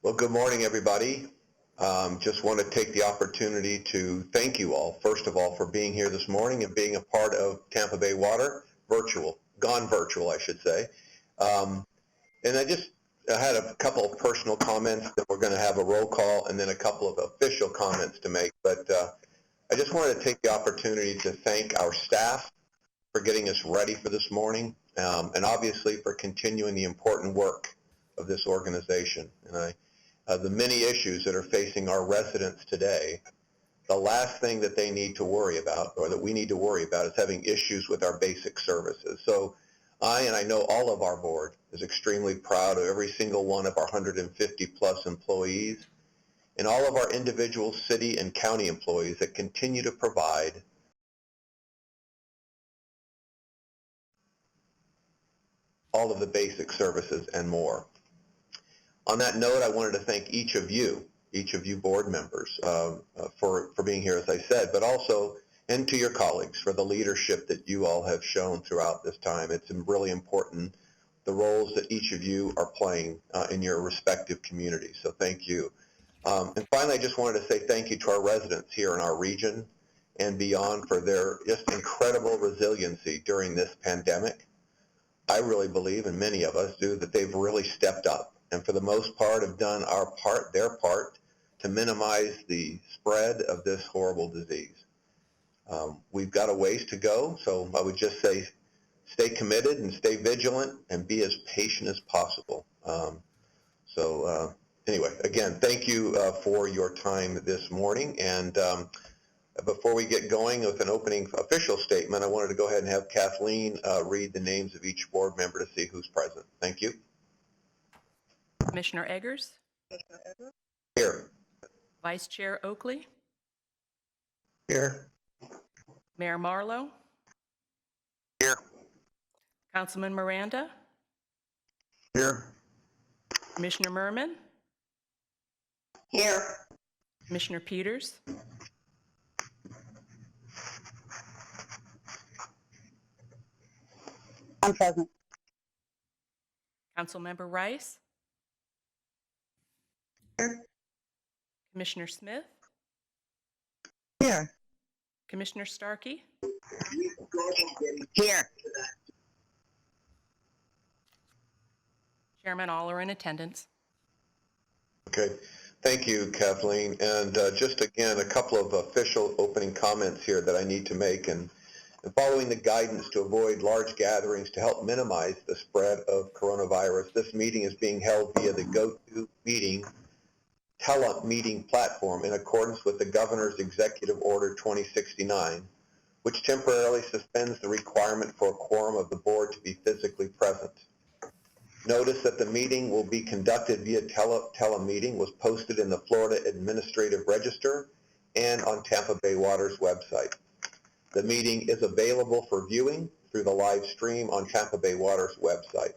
Well, good morning, everybody. Just want to take the opportunity to thank you all, first of all, for being here this morning and being a part of Tampa Bay Water, gone virtual, I should say. And I had a couple of personal comments that we're going to have a roll call and then a couple of official comments to make. But I just wanted to take the opportunity to thank our staff for getting us ready for this morning, and obviously for continuing the important work of this organization. And the many issues that are facing our residents today, the last thing that they need to worry about, or that we need to worry about, is having issues with our basic services. So I know all of our board is extremely proud of every single one of our 150 plus employees and all of our individual city and county employees that continue to provide all of the basic services and more. On that note, I wanted to thank each of you board members for being here, as I said, but also, and to your colleagues for the leadership that you all have shown throughout this time. It's really important, the roles that each of you are playing in your respective communities, so thank you. And finally, I just wanted to say thank you to our residents here in our region and beyond for their just incredible resiliency during this pandemic. I really believe, and many of us do, that they've really stepped up and for the most part have done their part to minimize the spread of this horrible disease. We've got a ways to go, so I would just say stay committed and stay vigilant and be as patient as possible. Anyway, again, thank you for your time this morning. And before we get going with an opening official statement, I wanted to go ahead and have Kathleen read the names of each board member to see who's present. Thank you. Commissioner Eggers? Here. Vice Chair Oakley? Here. Mayor Marlowe? Here. Councilman Miranda? Here. Commissioner Merman? Here. Commissioner Peters? I'm present. Councilmember Rice? Here. Commissioner Smith? Here. Commissioner Starkey? Here. Chairman, all are in attendance. Okay, thank you, Kathleen. And just again, a couple of official opening comments here that I need to make. And following the guidance to avoid large gatherings to help minimize the spread of coronavirus, this meeting is being held via the GoToMeeting telemeeting platform in accordance with the Governor's Executive Order 2069, which temporarily suspends the requirement for a quorum of the board to be physically present. Notice that the meeting will be conducted via telemeeting was posted in the Florida Administrative Register and on Tampa Bay Water's website. The meeting is available for viewing through the live stream on Tampa Bay Water's website.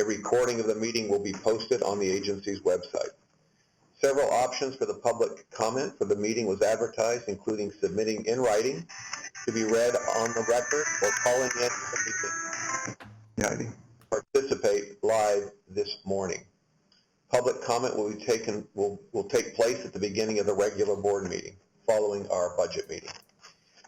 A recording of the meeting will be posted on the agency's website. Several options for the public comment for the meeting was advertised, including submitting in writing to be read on the record or calling in to participate live this morning. Public comment will take place at the beginning of the regular board meeting following our budget meeting.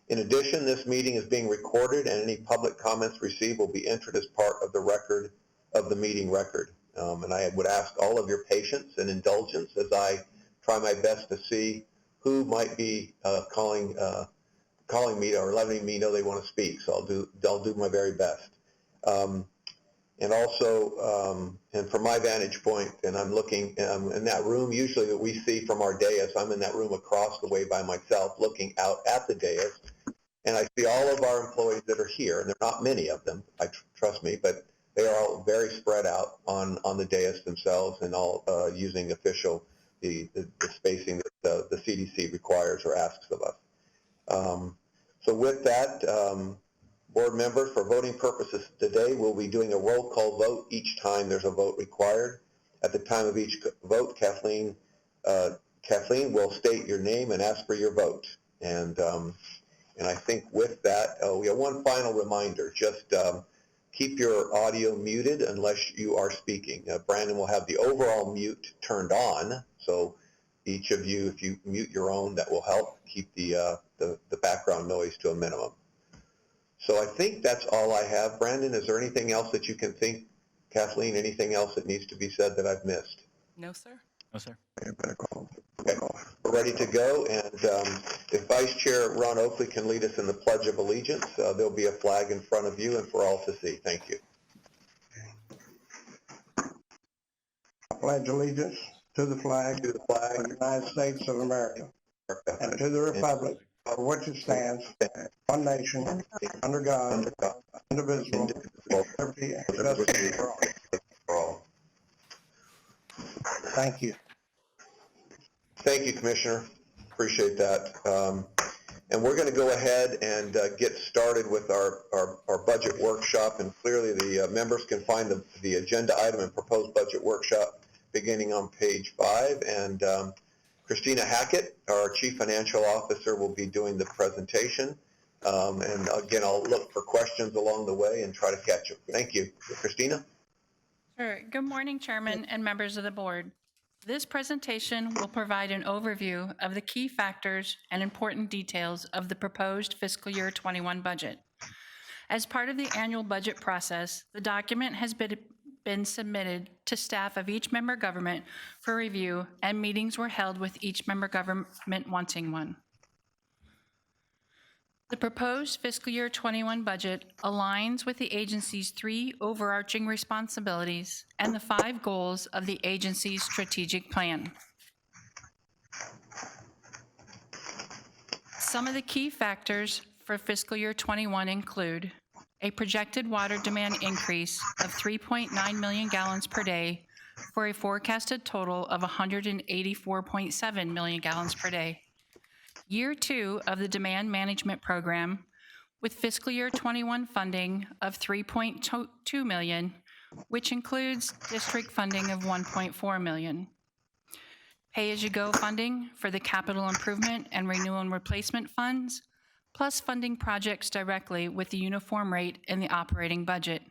In addition, this meeting is being recorded and any public comments received will be entered as part of the record of the meeting record. And I would ask all of your patience and indulgence as I try my best to see who might be calling me or letting me know they want to speak. So I'll do my very best. And also, and from my vantage point, and I'm looking in that room usually that we see from our dais, I'm in that room across the way by myself looking out at the dais, and I see all of our employees that are here, and there are not many of them, trust me, but they are all very spread out on the dais themselves and all using the spacing that the CDC requires or asks of us. So with that, board members, for voting purposes today, we'll be doing a roll call vote each time there's a vote required. At the time of each vote, Kathleen will state your name and ask for your vote. And I think with that, we have one final reminder. Just keep your audio muted unless you are speaking. Brandon will have the overall mute turned on, so each of you, if you mute your own, that will help keep the background noise to a minimum. So I think that's all I have. Brandon, is there anything else that you can think? Kathleen, anything else that needs to be said that I've missed? No, sir. No, sir. Okay, we're ready to go, and if Vice Chair Ron Oakley can lead us in the Pledge of Allegiance, there'll be a flag in front of you and for all to see. Thank you. I pledge allegiance to the flag To the flag of the United States of America and to the republic for which it stands, one nation, under God, indivisible, with liberty and justice for all. Thank you. Thank you, Commissioner. Appreciate that. And we're going to go ahead and get started with our budget workshop. And clearly the members can find the agenda item and proposed budget workshop beginning on page 5. And CHRISTINA Hackett, our Chief Financial Officer, will be doing the presentation. And again, I'll look for questions along the way and try to catch them. Thank you. CHRISTINA? Sure. Good morning, Chairman and members of the board. This presentation will provide an overview of the key factors and important details of the proposed fiscal year 21 budget. As part of the annual budget process, the document has been submitted to staff of each member government for review, and meetings were held with each member government wanting one. The proposed fiscal year 21 budget aligns with the agency's 3 overarching responsibilities and the 5 goals of the agency's strategic plan. Some of the key factors for fiscal year 21 include a projected water demand increase of 3.9 million gallons per day for a forecasted total of 184.7 million gallons per day. Year 2 of the demand management program with fiscal year 21 funding of $3.2 million, which includes district funding of $1.4 million. Pay-as-you-go funding for the capital improvement and renewal and replacement funds, plus funding projects directly with the uniform rate in the operating budget.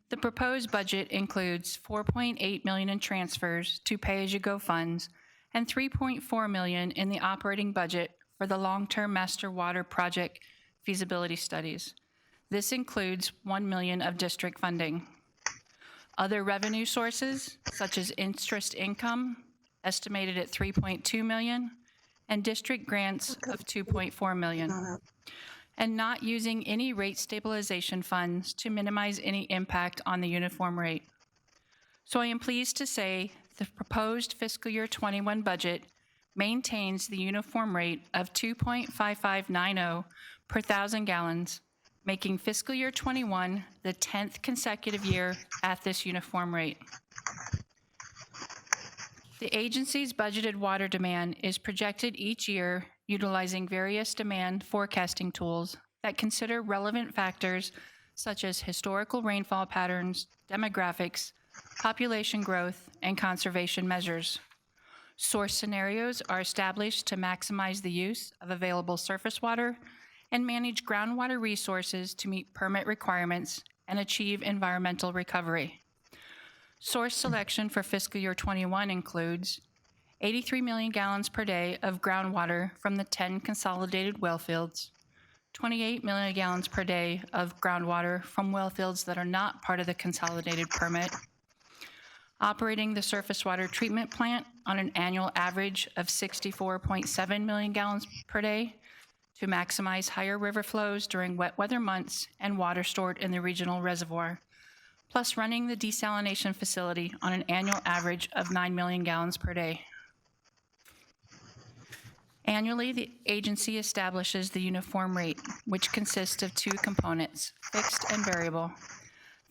The proposed budget includes $4.8 million in transfers to pay-as-you-go funds and $3.4 million in the operating budget for the long-term master water project feasibility studies. This includes $1 million of district funding. Other revenue sources, such as interest income, estimated at $3.2 million, and district grants of $2.4 million, and not using any rate stabilization funds to minimize any impact on the uniform rate. So I am pleased to say the proposed fiscal year 21 budget maintains the uniform rate of 2.5590 per 1,000 gallons, making fiscal year 21 the 10th consecutive year at this uniform rate. The agency's budgeted water demand is projected each year utilizing various demand forecasting tools that consider relevant factors such as historical rainfall patterns, demographics, population growth, and conservation measures. Source scenarios are established to maximize the use of available surface water and manage groundwater resources to meet permit requirements and achieve environmental recovery. Source selection for fiscal year 21 includes 83 million gallons per day of groundwater from the 10 consolidated well fields, 28 million gallons per day of groundwater from well fields that are not part of the consolidated permit, operating the surface water treatment plant on an annual average of 64.7 million gallons per day to maximize higher river flows during wet weather months and water stored in the regional reservoir, plus running the desalination facility on an annual average of 9 million gallons per day. Annually, the agency establishes the uniform rate, which consists of 2 components, fixed and variable.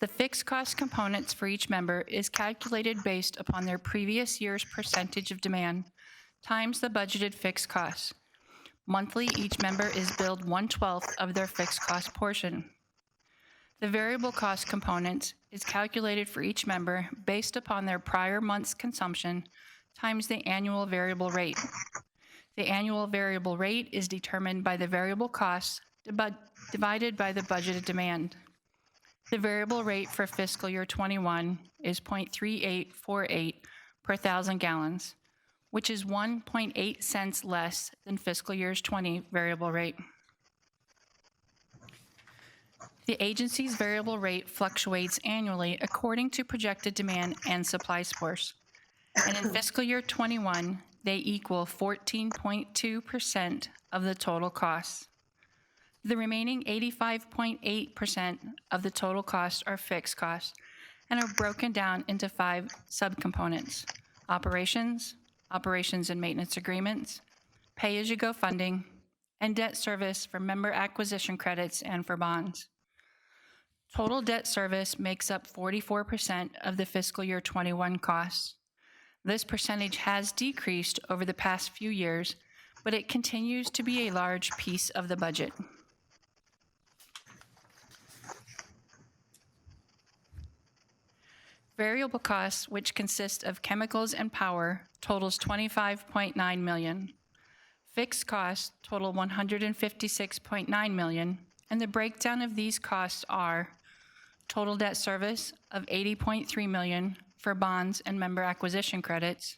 The fixed cost components for each member is calculated based upon their previous year's percentage of demand times the budgeted fixed costs. Monthly, each member is billed 1/12 of their fixed cost portion. The variable cost component is calculated for each member based upon their prior month's consumption times the annual variable rate. The annual variable rate is determined by the variable costs divided by the budgeted demand. The variable rate for fiscal year 21 is 0.3848 per 1,000 gallons, which is 1.8 cents less than fiscal year's 20 variable rate. The agency's variable rate fluctuates annually according to projected demand and supply source. And in fiscal year 21, they equal 14.2% of the total costs. The remaining 85.8% of the total costs are fixed costs and are broken down into 5 subcomponents: operations, operations and maintenance agreements, pay-as-you-go funding, and debt service for member acquisition credits and for bonds. Total debt service makes up 44% of the fiscal year 21 costs. This percentage has decreased over the past few years, but it continues to be a large piece of the budget. Variable costs, which consist of chemicals and power, totals $25.9 million. Fixed costs total $156.9 million, and the breakdown of these costs are total debt service of $80.3 million for bonds and member acquisition credits,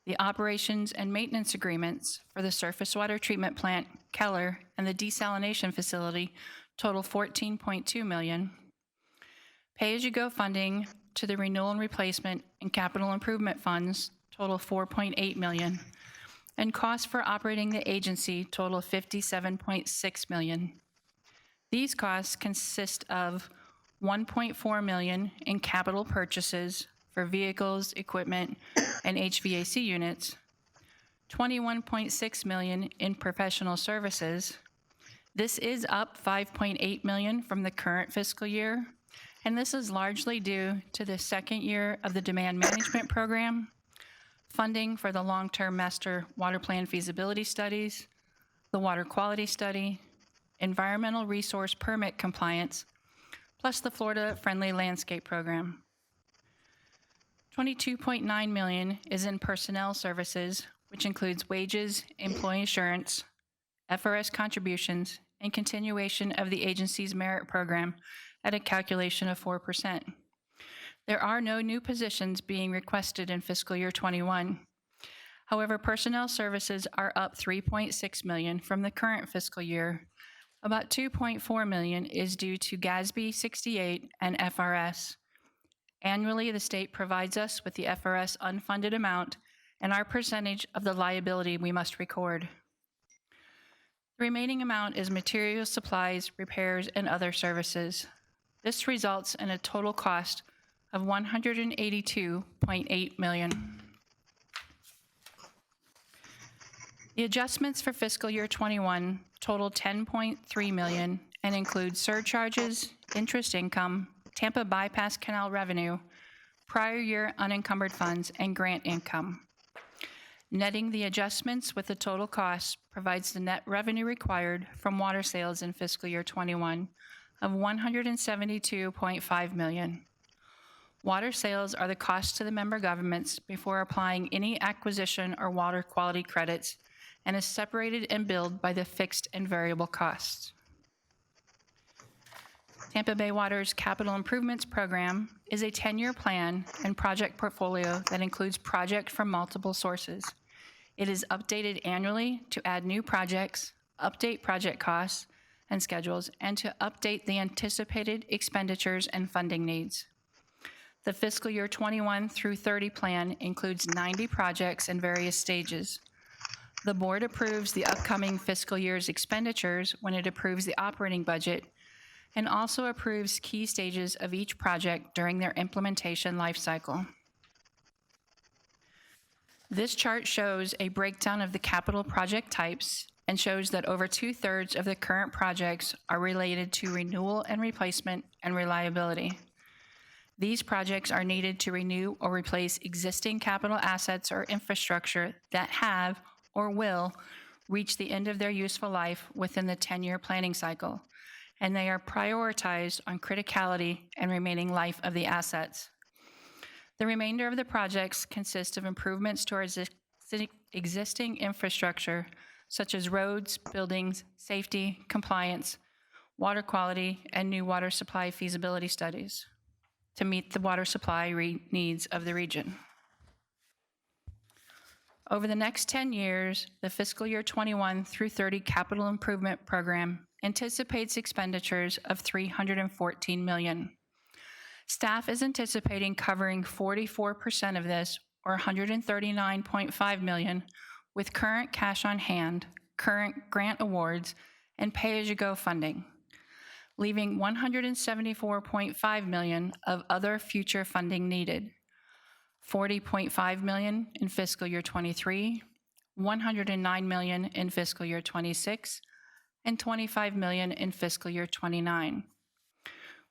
the operations and maintenance agreements for the surface water treatment plant, Keller, and the desalination facility total $14.2 million, pay-as-you-go funding to the renewal and replacement and capital improvement funds total $4.8 million, and costs for operating the agency total $57.6 million. These costs consist of $1.4 million in capital purchases for vehicles, equipment, and HVAC units, $21.6 million in professional services. This is up $5.8 million from the current fiscal year, and this is largely due to the second year of the demand management program, funding for the long-term master water plan feasibility studies, the water quality study, environmental resource permit compliance, plus the Florida Friendly Landscape Program. $22.9 million is in personnel services, which includes wages, employee insurance, FRS contributions, and continuation of the agency's merit program at a calculation of 4%. There are no new positions being requested in fiscal year 21. However, personnel services are up $3.6 million from the current fiscal year. About $2.4 million is due to GASB 68 and FRS. Annually, the state provides us with the FRS unfunded amount and our percentage of the liability we must record. The remaining amount is materials, supplies, repairs, and other services. This results in a total cost of $182.8 million. The adjustments for fiscal year 21 total $10.3 million and include surcharges, interest income, Tampa bypass canal revenue, prior year unencumbered funds, and grant income. Netting the adjustments with the total cost provides the net revenue required from water sales in fiscal year 21 of $172.5 million. Water sales are the cost to the member governments before applying any acquisition or water quality credits and is separated and billed by the fixed and variable costs. Tampa Bay Water's Capital Improvements Program is a 10-year plan and project portfolio that includes projects from multiple sources. It is updated annually to add new projects, update project costs and schedules, and to update the anticipated expenditures and funding needs. The fiscal year 21 through 30 plan includes 90 projects in various stages. The board approves the upcoming fiscal year's expenditures when it approves the operating budget, and also approves key stages of each project during their implementation life cycle. This chart shows a breakdown of the capital project types and shows that over 2/3 of the current projects are related to renewal and replacement and reliability. These projects are needed to renew or replace existing capital assets or infrastructure that have or will reach the end of their useful life within the 10-year planning cycle, and they are prioritized on criticality and remaining life of the assets. The remainder of the projects consist of improvements to our existing infrastructure, such as roads, buildings, safety, compliance, water quality, and new water supply feasibility studies to meet the water supply needs of the region. Over the next 10 years, the fiscal year 21 through 30 capital improvement program anticipates expenditures of $314 million. Staff is anticipating covering 44% of this, or $139.5 million, with current cash on hand, current grant awards, and pay-as-you-go funding, leaving $174.5 million of other future funding needed. $40.5 million in fiscal year 23, $109 million in fiscal year 26, and $25 million in fiscal year 29.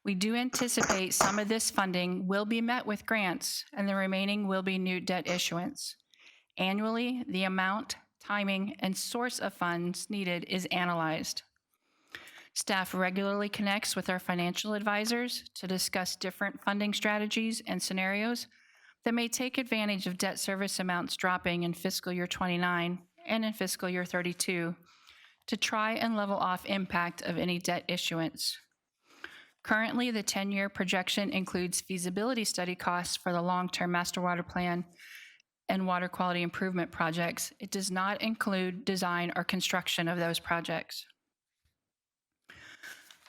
We do anticipate some of this funding will be met with grants, and the remaining will be new debt issuance. Annually, the amount, timing, and source of funds needed is analyzed. Staff regularly connects with our financial advisors to discuss different funding strategies and scenarios that may take advantage of debt service amounts dropping in fiscal year 29 and in fiscal year 32 to try and level off impact of any debt issuance. Currently, the 10-year projection includes feasibility study costs for the long-term master water plan and water quality improvement projects. It does not include design or construction of those projects.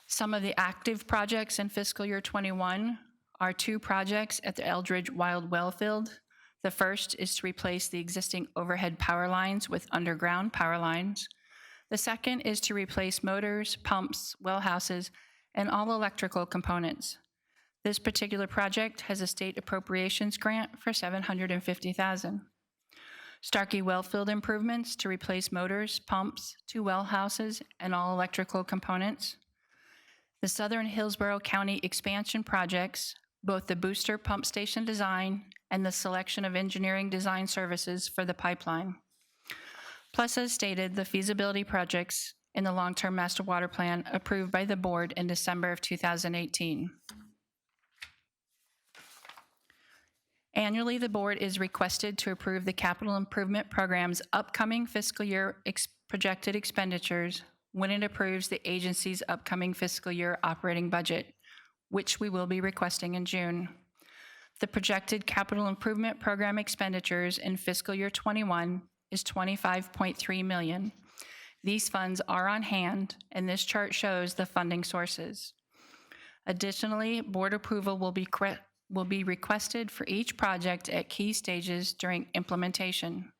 Some of the active projects in fiscal year 21 are 2 projects at the Eldridge Wild Well Field. The first is to replace the existing overhead power lines with underground power lines. The second is to replace motors, pumps, well houses, and all electrical components. This particular project has a state appropriations grant for $750,000. Starkey Wellfield improvements to replace motors, pumps, 2 well houses, and all electrical components. The Southern Hillsborough County expansion projects, both the booster pump station design and the selection of engineering design services for the pipeline. Plus, as stated, the feasibility projects in the long-term master water plan approved by the board in December of 2018. Annually, the board is requested to approve the capital improvement program's upcoming fiscal year projected expenditures when it approves the agency's upcoming fiscal year operating budget, which we will be requesting in June. The projected capital improvement program expenditures in fiscal year 21 is $25.3 million. These funds are on hand, and this chart shows the funding sources. Additionally, board approval will be requested for each project at key stages during implementation.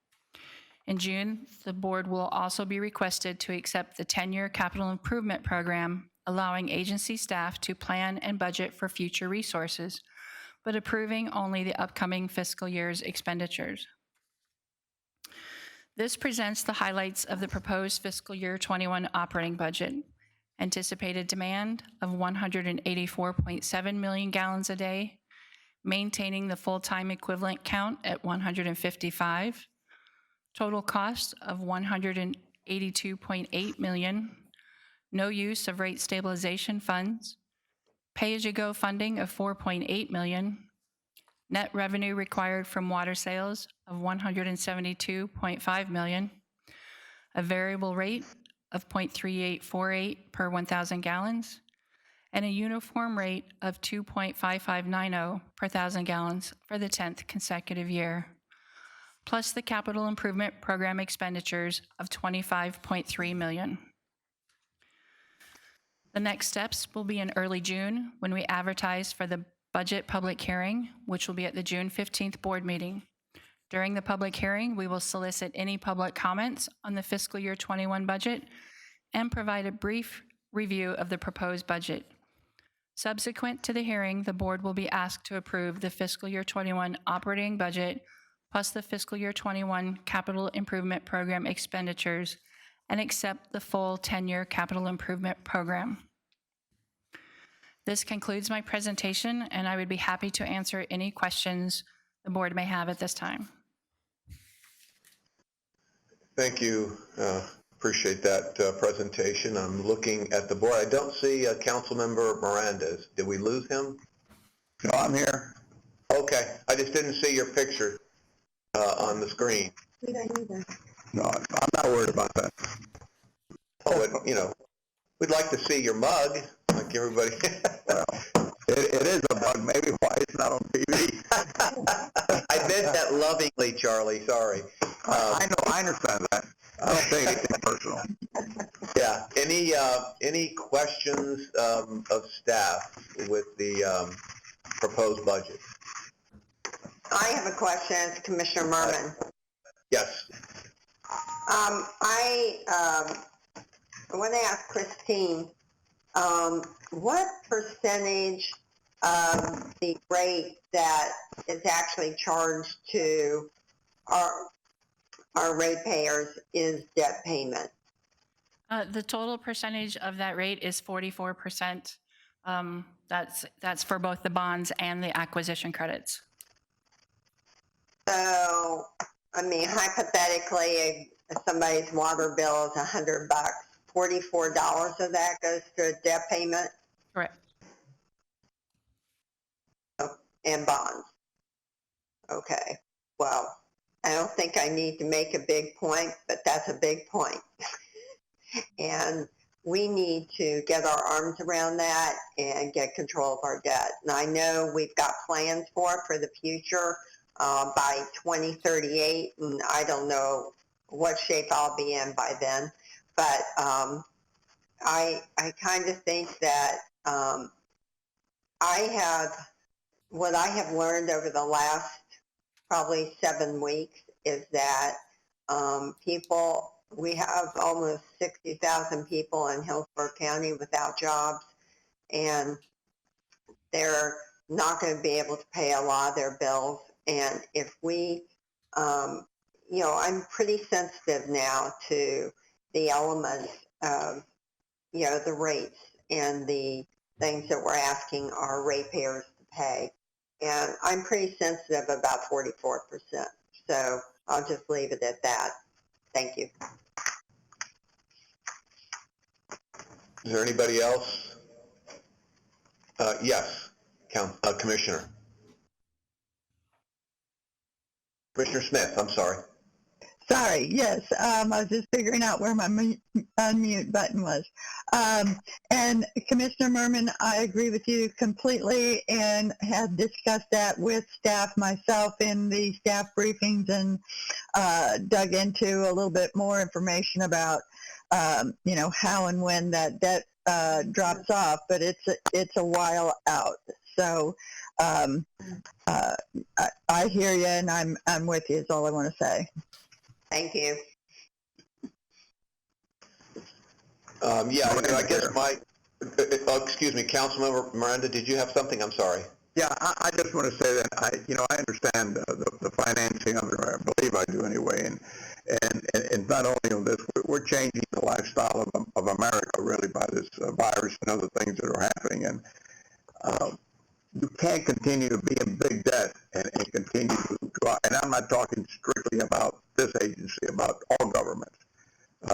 In June, the board will also be requested to accept the 10-year capital improvement program, allowing agency staff to plan and budget for future resources, but approving only the upcoming fiscal year's expenditures. This presents the highlights of the proposed fiscal year 21 operating budget. Anticipated demand of 184.7 million gallons a day, maintaining the full-time equivalent count at 155, total cost of $182.8 million, no use of rate stabilization funds, pay-as-you-go funding of $4.8 million, net revenue required from water sales of $172.5 million, a variable rate of 0.3848 per 1,000 gallons, and a uniform rate of 2.5590 per 1,000 gallons for the 10th consecutive year, plus the capital improvement program expenditures of $25.3 million. The next steps will be in early June when we advertise for the budget public hearing, which will be at the June 15th board meeting. During the public hearing, we will solicit any public comments on the fiscal year 21 budget and provide a brief review of the proposed budget. Subsequent to the hearing, the board will be asked to approve the fiscal year 21 operating budget plus the fiscal year 21 capital improvement program expenditures and accept the full 10-year capital improvement program. This concludes my presentation, and I would be happy to answer any questions the board may have at this time. Thank you. Appreciate that presentation. I'm looking at the board. I don't see Councilmember Miranda. Did we lose him? No, I'm here. Okay. I just didn't see your picture on the screen. No, I'm not worried about that. Oh, you know, We'd like to see your mug, like everybody. Well, it is a bug. Maybe why it's not on TV. I meant that lovingly, Charlie. Sorry. I know. I understand that. I don't take anything personal. Yeah. Any questions of staff with the proposed budget? I have a question. It's Commissioner Merman. Yes. I want to ask Christine, what percentage of the rate that is actually charged to our ratepayers is debt payment? The total percentage of that rate is 44%. That's for both the bonds and the acquisition credits. So, I mean, hypothetically, if somebody's water bill is $100, $44 of that goes to a debt payment Correct. and bonds. Okay, well, I don't think I need to make a big point, but that's a big point. And we need to get our arms around that and get control of our debt. And I know we've got plans for the future by 2038, and I don't know what shape I'll be in by then. But I kind of think that what I have learned over the last probably 7 weeks is that we have almost 60,000 people in Hillsborough County without jobs, and they're not going to be able to pay a lot of their bills. And if we, I'm pretty sensitive now to the elements of, the rates and the things that we're asking our ratepayers to pay. And I'm pretty sensitive about 44%. So I'll just leave it at that. Thank you. Is there anybody else? Yes, Commissioner. Commissioner Smith, I'm sorry. Sorry, yes, I was just figuring out where my unmute button was. And Commissioner Merman, I agree with you completely and have discussed that with staff myself in the staff briefings and dug into a little bit more information about, how and when that debt drops off, but it's a while out. So I hear you, and I'm with you is all I want to say. Thank you. I guess excuse me, Councilmember Miranda, did you have something? I'm sorry. Yeah, I just want to say that I understand the financing of it. I believe I do anyway, and not only on this, we're changing the lifestyle of America really by this virus and other things that are happening, and you can't continue to be in big debt and continue to and I'm not talking strictly about this agency, about all governments.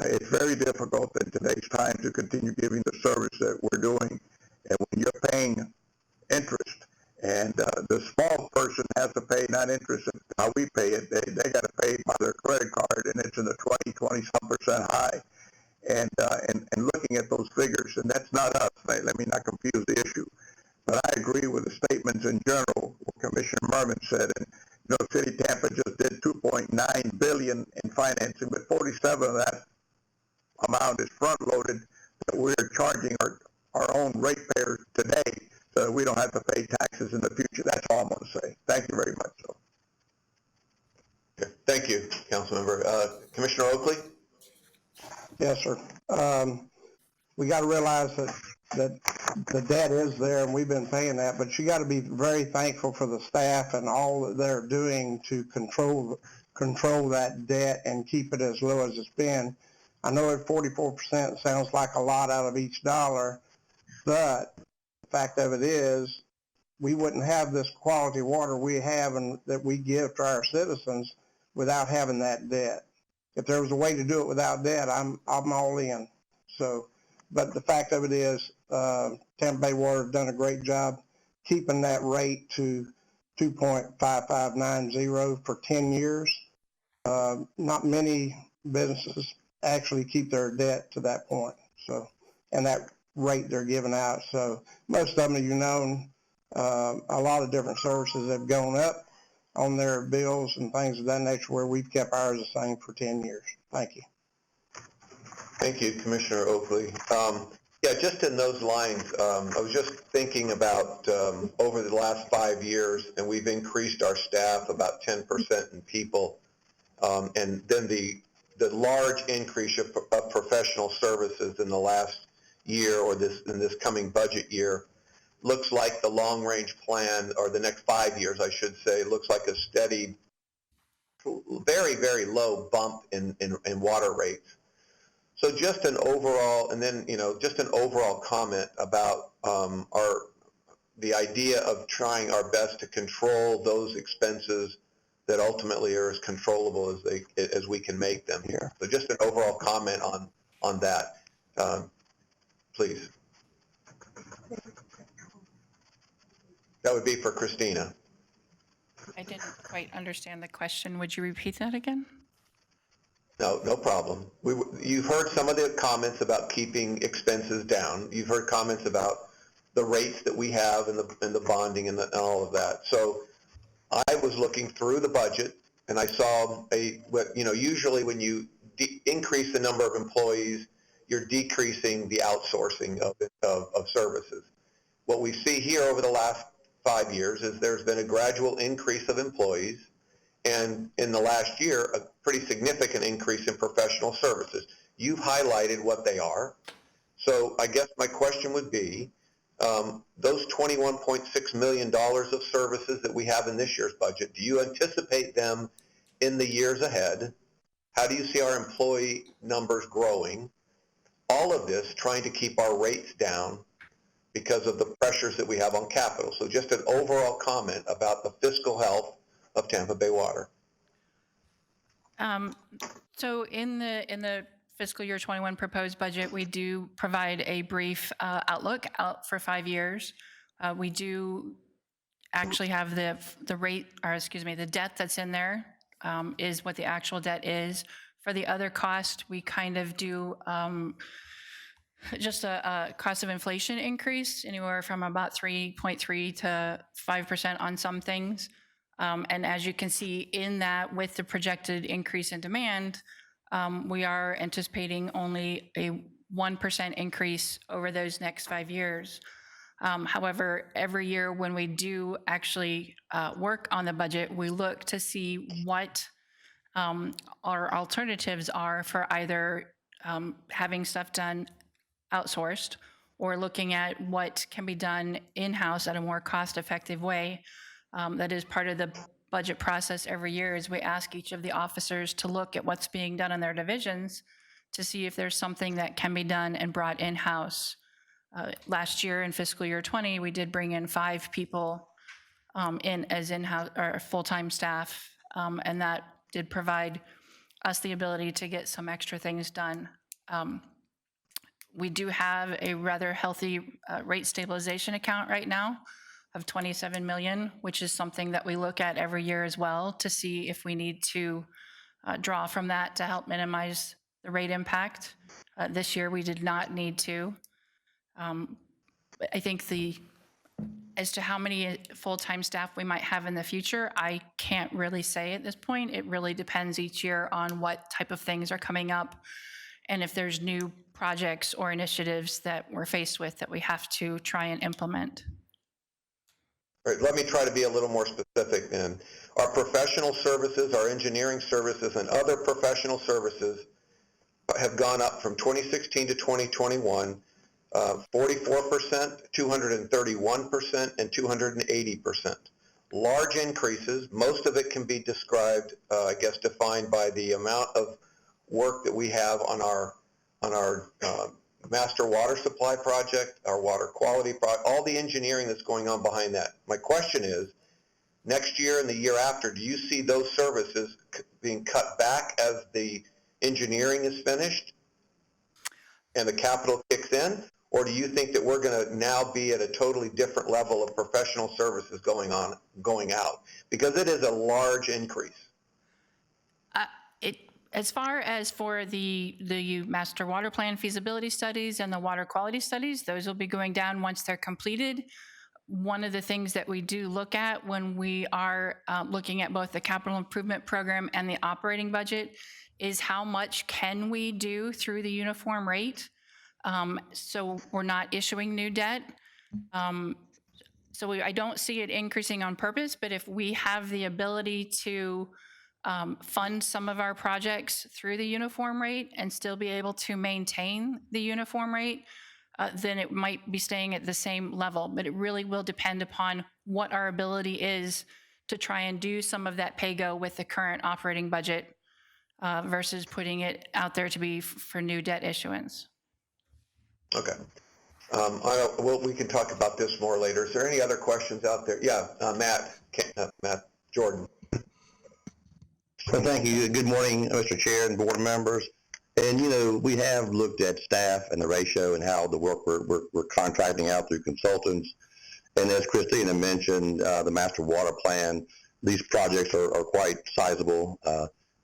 It's very difficult in today's time to continue giving the service that we're doing, and when you're paying interest, and the small person has to pay not interest how we pay it, they got to pay it by their credit card, and it's in the 20-some% high, and looking at those figures, and that's not us. Let me not confuse the issue. But I agree with the statements in general, what Commissioner Merman said. And City Tampa just did $2.9 billion in financing, but 47 of that amount is front-loaded that we're charging our own ratepayers today, so that we don't have to pay taxes in the future. That's all I'm going to say. Thank you very much. Okay. Thank you, Councilmember. Commissioner Oakley? Yes, sir. We got to realize that the debt is there, and we've been paying that, but you got to be very thankful for the staff and all that they're doing to control that debt and keep it as low as it's been. I know at 44% sounds like a lot out of each dollar, but the fact of it is we wouldn't have this quality water we have and that we give to our citizens without having that debt. If there was a way to do it without debt, I'm all in. So, but the fact of it is, Tampa Bay Water has done a great job keeping that rate to 2.5590 for 10 years. Not many businesses actually keep their debt to that point. So, and that rate they're giving out. So most of them, you know, a lot of different services have gone up on their bills and things of that nature, where we've kept ours the same for 10 years. Thank you. Thank you, Commissioner Oakley. Yeah, just in those lines, I was just thinking about over the last 5 years, and we've increased our staff about 10% in people, and then the large increase of professional services in the last year, or in this coming budget year, looks like the long-range plan, or the next 5 years, I should say, looks like a steady, very, very low bump in water rates. So just an overall, and then, you know, just an overall comment about the idea of trying our best to control those expenses that ultimately are as controllable as we can make them here. So just an overall comment on that, please. That would be for Christina. I didn't quite understand the question. Would you repeat that again? No problem. You've heard some of the comments about keeping expenses down. You've heard comments about the rates that we have and the bonding and all of that. So I was looking through the budget, and I saw usually when you increase the number of employees, you're decreasing the outsourcing of services. What we see here over the last 5 years is there's been a gradual increase of employees, and in the last year, a pretty significant increase in professional services. You've highlighted what they are. So I guess my question would be, those $21.6 million of services that we have in this year's budget, do you anticipate them in the years ahead? How do you see our employee numbers growing? All of this trying to keep our rates down because of the pressures that we have on capital. So just an overall comment about the fiscal health of Tampa Bay Water. So in the fiscal year 21 proposed budget, we do provide a brief outlook out for 5 years. We do actually have the rate, or excuse me, the debt that's in there is what the actual debt is. For the other cost, we kind of do just a cost of inflation increase, anywhere from about 3.3 to 5% on some things. And as you can see in that, with the projected increase in demand, we are anticipating only a 1% increase over those next 5 years. However, every year when we do actually work on the budget, we look to see what our alternatives are for either having stuff done outsourced, or looking at what can be done in-house at a more cost-effective way. That is part of the budget process every year, is we ask each of the officers to look at what's being done in their divisions to see if there's something that can be done and brought in-house. Last year in fiscal year 20, we did bring in 5 people in as in-house or full-time staff, and that did provide us the ability to get some extra things done. We do have a rather healthy rate stabilization account right now of $27 million, which is something that we look at every year as well to see if we need to draw from that to help minimize the rate impact. This year we did not need to. I think as to how many full-time staff we might have in the future, I can't really say at this point. It really depends each year on what type of things are coming up, and if there's new projects or initiatives that we're faced with that we have to try and implement. All right, let me try to be a little more specific then. Our professional services, our engineering services, and other professional services have gone up from 2016 to 2021, 44%, 231%, and 280%. Large increases. Most of it can be described, I guess, defined by the amount of work that we have on our master water supply project, our water quality project, all the engineering that's going on behind that. My question is, next year and the year after, do you see those services being cut back as the engineering is finished and the capital kicks in? Or do you think that we're going to now be at a totally different level of professional services going out? Because it is a large increase. As far as for the master water plan feasibility studies and the water quality studies, those will be going down once they're completed. One of the things that we do look at when we are looking at both the capital improvement program and the operating budget is how much can we do through the uniform rate. So we're not issuing new debt. I don't see it increasing on purpose, but if we have the ability to fund some of our projects through the uniform rate and still be able to maintain the uniform rate, then it might be staying at the same level. But it really will depend upon what our ability is to try and do some of that pay-go with the current operating budget versus putting it out there to be for new debt issuance. Okay. We can talk about this more later. Is there any other questions out there? Yeah, Matt Jordan. Well, thank you. Good morning, Mr. Chair and board members. And, you know, we have looked at staff and the ratio and how the work we're contracting out through consultants. And as Christina mentioned, the master water plan, these projects are quite sizable.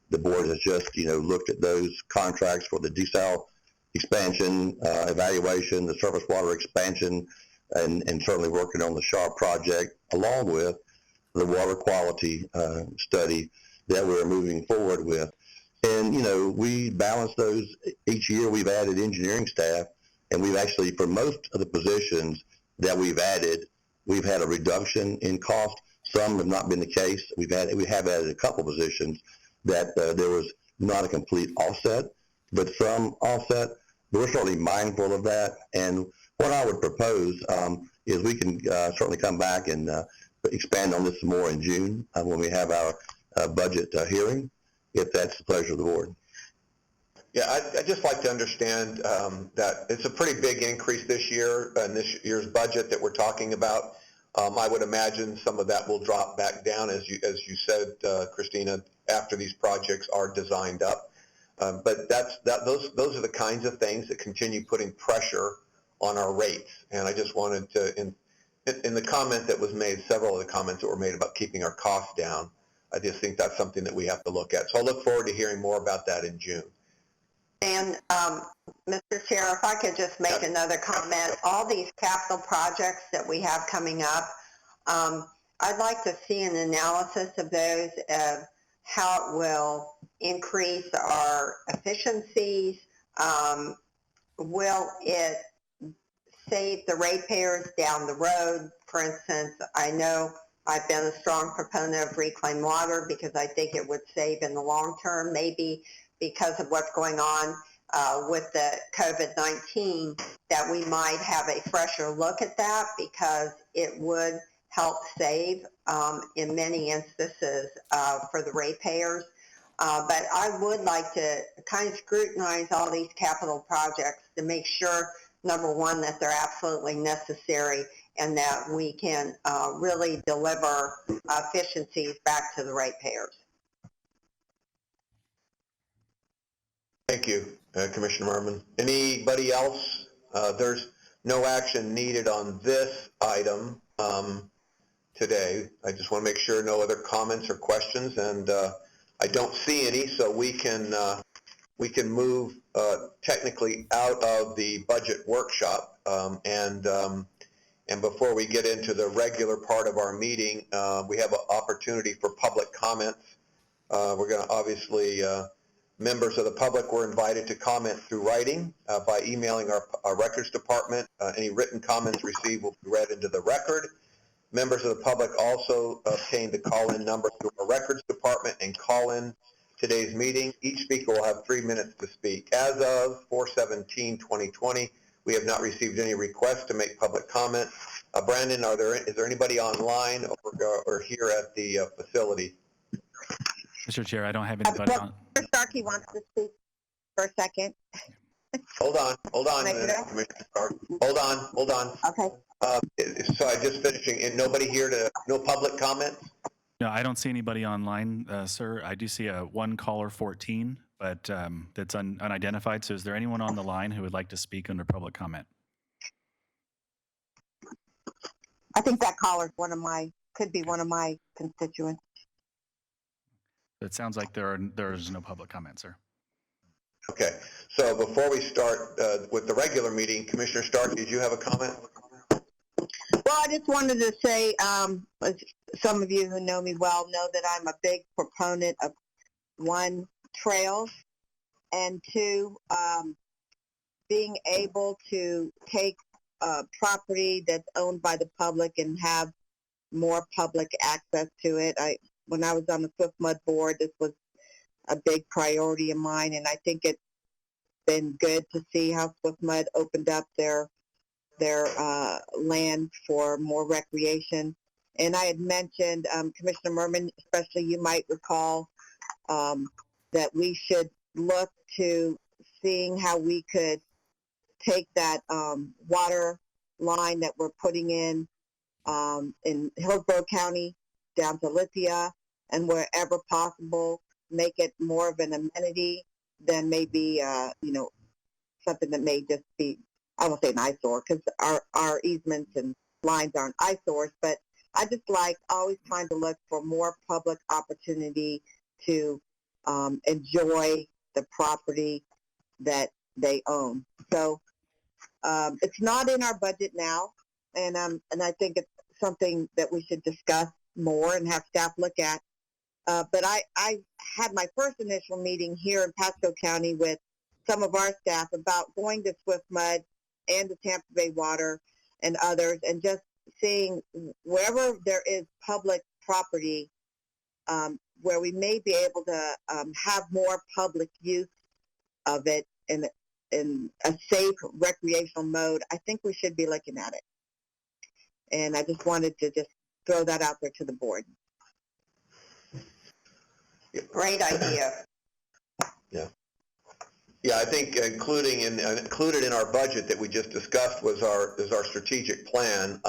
The board has just, you know, looked at those contracts for the desal expansion, evaluation, the surface water expansion, and certainly working on the SHARP project, along with the water quality study that we're moving forward with. And, you know, we balance those each year. We've added engineering staff, and we've actually, for most of the positions that we've added, we've had a reduction in cost. Some have not been the case. We have added a couple positions that there was not a complete offset, but some offset. But we're certainly mindful of that. And what I would propose is we can certainly come back and expand on this some more in June when we have our budget hearing, if that's the pleasure of the board. Yeah, I'd just like to understand that it's a pretty big increase this year in this year's budget that we're talking about. I would imagine some of that will drop back down, as you said, Christina, after these projects are designed up. But those are the kinds of things that continue putting pressure on our rates. And I just wanted to, in the comment that was made, several of the comments that were made about keeping our costs down, I just think that's something that we have to look at. So I look forward to hearing more about that in June. And Mr. Chair, if I could just make another comment, all these capital projects that we have coming up, I'd like to see an analysis of those, of how it will increase our efficiencies. Will it save the ratepayers down the road? For instance, I know I've been a strong proponent of reclaimed water because I think it would save in the long term, maybe because of what's going on with the COVID-19, that we might have a fresher look at that, because it would help save in many instances for the ratepayers. But I would like to kind of scrutinize all these capital projects to make sure, number one, that they're absolutely necessary and that we can really deliver efficiencies back to the ratepayers. Thank you, Commissioner Merman. Anybody else? There's no action needed on this item today. I just want to make sure no other comments or questions, and I don't see any, so we can move technically out of the budget workshop. And before we get into the regular part of our meeting, we have an opportunity for public comments. We're going to obviously, members of the public were invited to comment through writing by emailing our records department. Any written comments received will be read into the record. Members of the public also obtained the call-in number through our records department and call in today's meeting. Each speaker will have 3 minutes to speak. As of 4/17/2020, we have not received any requests to make public comment. Brandon, is there anybody online or here at the facility? Mr. Chair, I don't have anybody on. Mr. Starkey wants to speak for a second. Hold on, Commissioner Stark. Hold on. Okay. So I just finishing. Nobody here no public comments? No, I don't see anybody online, sir. I do see one caller 14, but that's unidentified. So is there anyone on the line who would like to speak under public comment? I think that caller could be one of my constituents. It sounds like there's no public comment, sir. Okay, so before we start with the regular meeting, Commissioner Stark, did you have a comment? Well, I just wanted to say, as some of you who know me well know that I'm a big proponent of, one, trails, and two, being able to take property that's owned by the public and have more public access to it. When I was on the Swift Mud Board, this was a big priority of mine, and I think it's been good to see how Swift Mud opened up their land for more recreation. And I had mentioned, Commissioner Merman, especially you might recall, that we should look to seeing how we could take that water line that we're putting in Hillsborough County down to Lithia, and wherever possible, make it more of an amenity than maybe, something that may just be, I won't say an eyesore, because our easements and lines aren't eyesores, but I just like always trying to look for more public opportunity to enjoy the property that they own. So it's not in our budget now, and I think it's something that we should discuss more and have staff look at. But I had my first initial meeting here in Pasco County with some of our staff about going to Swift Mud and the Tampa Bay Water and others, and just seeing wherever there is public property where we may be able to have more public use of it in a safe recreational mode. I think we should be looking at it. And I just wanted to just throw that out there to the board. Great idea. Yeah, I think included in our budget that we just discussed is our strategic plan,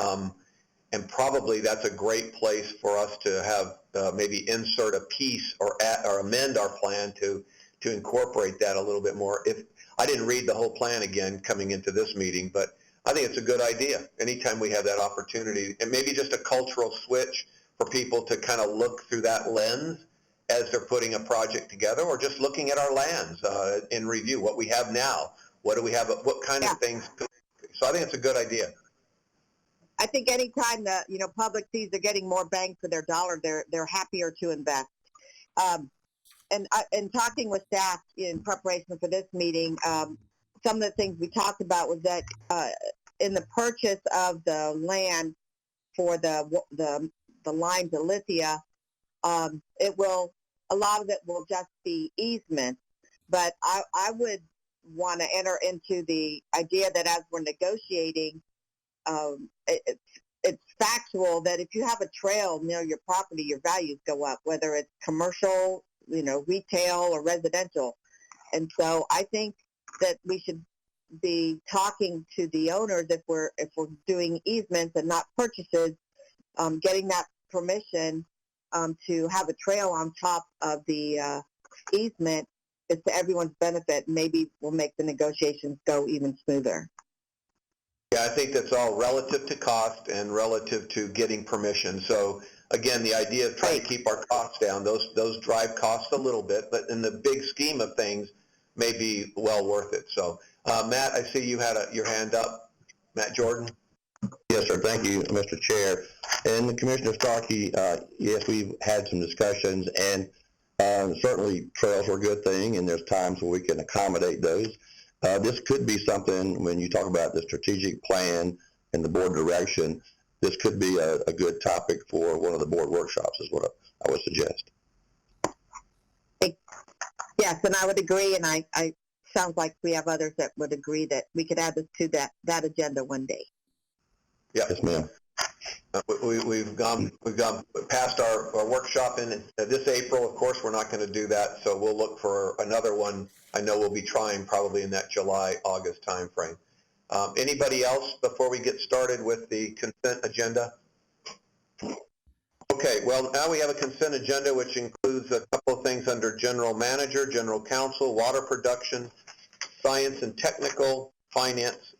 and probably that's a great place for us to have maybe insert a piece or amend our plan to incorporate that a little bit more. If I didn't read the whole plan again coming into this meeting, but I think it's a good idea. Anytime we have that opportunity, and maybe just a cultural switch for people to kind of look through that lens as they're putting a project together, or just looking at our lands in review, what we have now, what do we have, what kind of things. So I think it's a good idea. I think anytime the public sees they're getting more bang for their dollar, they're happier to invest. And talking with staff in preparation for this meeting, some of the things we talked about was that in the purchase of the land for the line to Lithia, a lot of it will just be easement, but I would want to enter into the idea that as we're negotiating, it's factual that if you have a trail near your property, your values go up, whether it's commercial, retail or residential. And so I think that we should be talking to the owners if we're doing easements and not purchases, getting that permission to have a trail on top of the easement is to everyone's benefit. Maybe we'll make the negotiations go even smoother. Yeah, I think that's all relative to cost and relative to getting permission. So again, the idea of trying to keep our costs down, those drive costs a little bit, but in the big scheme of things, may be well worth it. So Matt, I see you had your hand up. Matt Jordan. Yes, sir. Thank you, Mr. Chair. And Commissioner Starkey, yes, we've had some discussions, and certainly trails are a good thing, and there's times where we can accommodate those. This could be something, when you talk about the strategic plan and the board direction, this could be a good topic for one of the board workshops is what I would suggest. Yes, and I would agree, and I sounds like we have others that would agree that we could add this to that agenda one day. Yeah. Yes, ma'am. We've gone past our workshop in this April. Of course, we're not going to do that, so we'll look for another one. I know we'll be trying probably in that July, August time frame. Anybody else before we get started with the consent agenda? Okay, well, now we have a consent agenda which includes a couple of things under General Manager, General Counsel, Water Production, Science and Technical, Finance,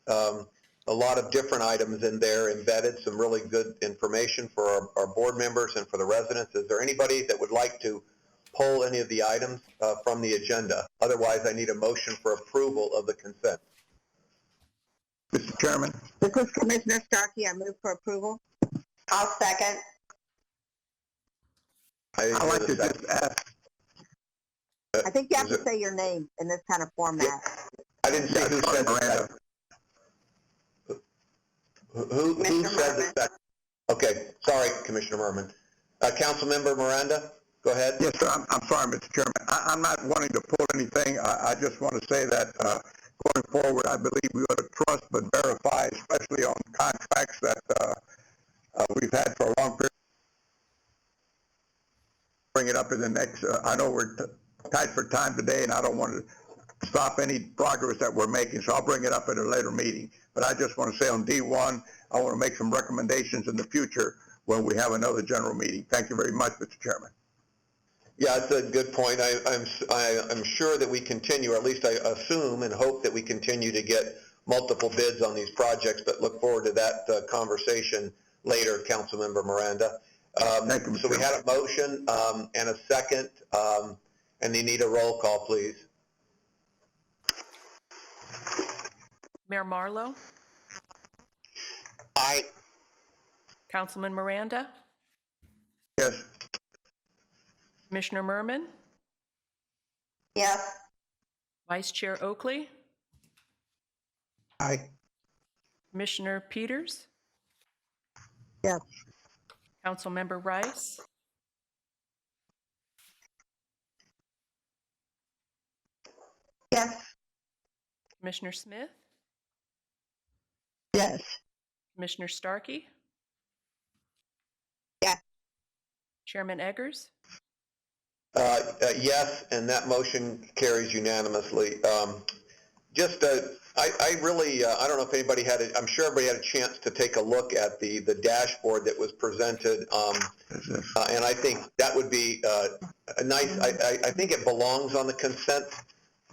a lot of different items in there embedded, some really good information for our board members and for the residents. Is there anybody that would like to pull any of the items from the agenda. Otherwise, I need a motion for approval of the consent. Mr. Chairman, This is Commissioner Starkey. I move for approval. I'll second. I I'd like to just ask, I think you have to say your name in this kind of format. I didn't see who said Miranda. that. Who said that? Okay, sorry, Commissioner Merman. Councilmember Miranda, go ahead. Yes, sir. I'm sorry, Mr. Chairman. I'm not wanting to pull anything. I just want to say that going forward, I believe we ought to trust but verify, especially on contracts that we've had for a long period. Bring it up in the next, I know we're tight for time today, and I don't want to stop any progress that we're making, so I'll bring it up at a later meeting. But I just want to say on D1, I want to make some recommendations in the future when we have another general meeting. Thank you very much, Mr. Chairman. Yeah, it's a good point. I'm sure that we continue, or at least I assume and hope that we continue to get multiple bids on these projects, but look forward to that conversation later, Councilmember Miranda. Thank you, Mr. So we had a motion and a second, and you need a roll call, please. Mayor Marlowe, Aye. Councilman Miranda, Yes. Commissioner Merman, Yes. Vice Chair Oakley, Aye. Commissioner Peters, Yes. Councilmember Rice, Yes. Commissioner Smith, Yes. Commissioner Starkey, Yes. Chairman Eggers, Yes, and that motion carries unanimously. I really, I don't know if anybody I'm sure everybody had a chance to take a look at the dashboard that was presented, and I think that would be a nice, I think it belongs on the consent,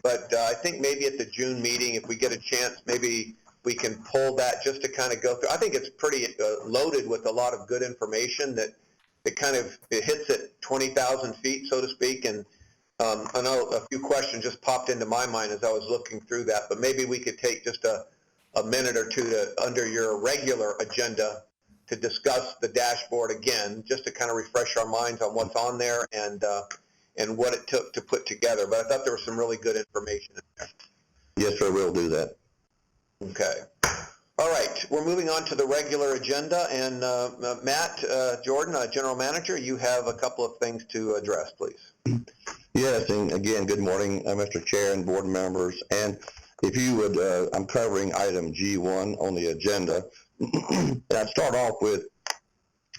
but I think maybe at the June meeting, if we get a chance, maybe we can pull that just to kind of go through. I think it's pretty loaded with a lot of good information that it hits at 20,000 feet, so to speak, and I know a few questions just popped into my mind as I was looking through that, but maybe we could take just a minute or two under your regular agenda to discuss the dashboard again, just to kind of refresh our minds on what's on there and what it took to put together. But I thought there was some really good information in there. Yes, sir, we'll do that. Okay. All right, we're moving on to the regular agenda, and Matt Jordan, General Manager, you have a couple of things to address, please. Yes, and again, good morning, Mr. Chair and board members. And if you would, I'm covering item G1 on the agenda. And I'd start off with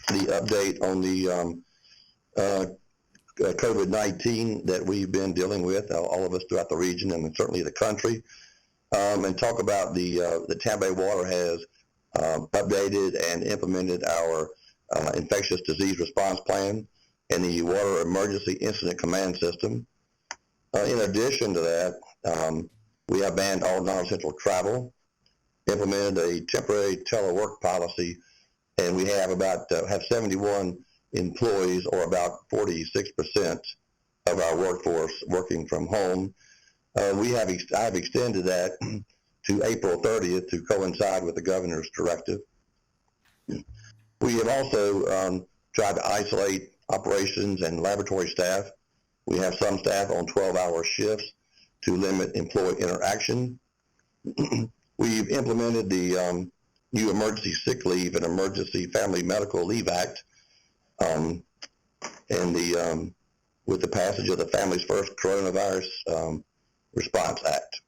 the update on the COVID-19 that we've been dealing with, all of us throughout the region and certainly the country. And talk about the Tampa Water has updated and implemented our infectious disease response plan and the Water Emergency Incident Command System. In addition to that, we have banned all non-essential travel, implemented a temporary telework policy, and we have have 71 employees, or about 46% of our workforce, working from home. I've extended that to April 30th to coincide with the governor's directive. We have also tried to isolate operations and laboratory staff. We have some staff on 12-hour shifts to limit employee interaction. We've implemented the new Emergency Sick Leave and Emergency Family Medical Leave Act, and with the passage of the Families First Coronavirus Response Act.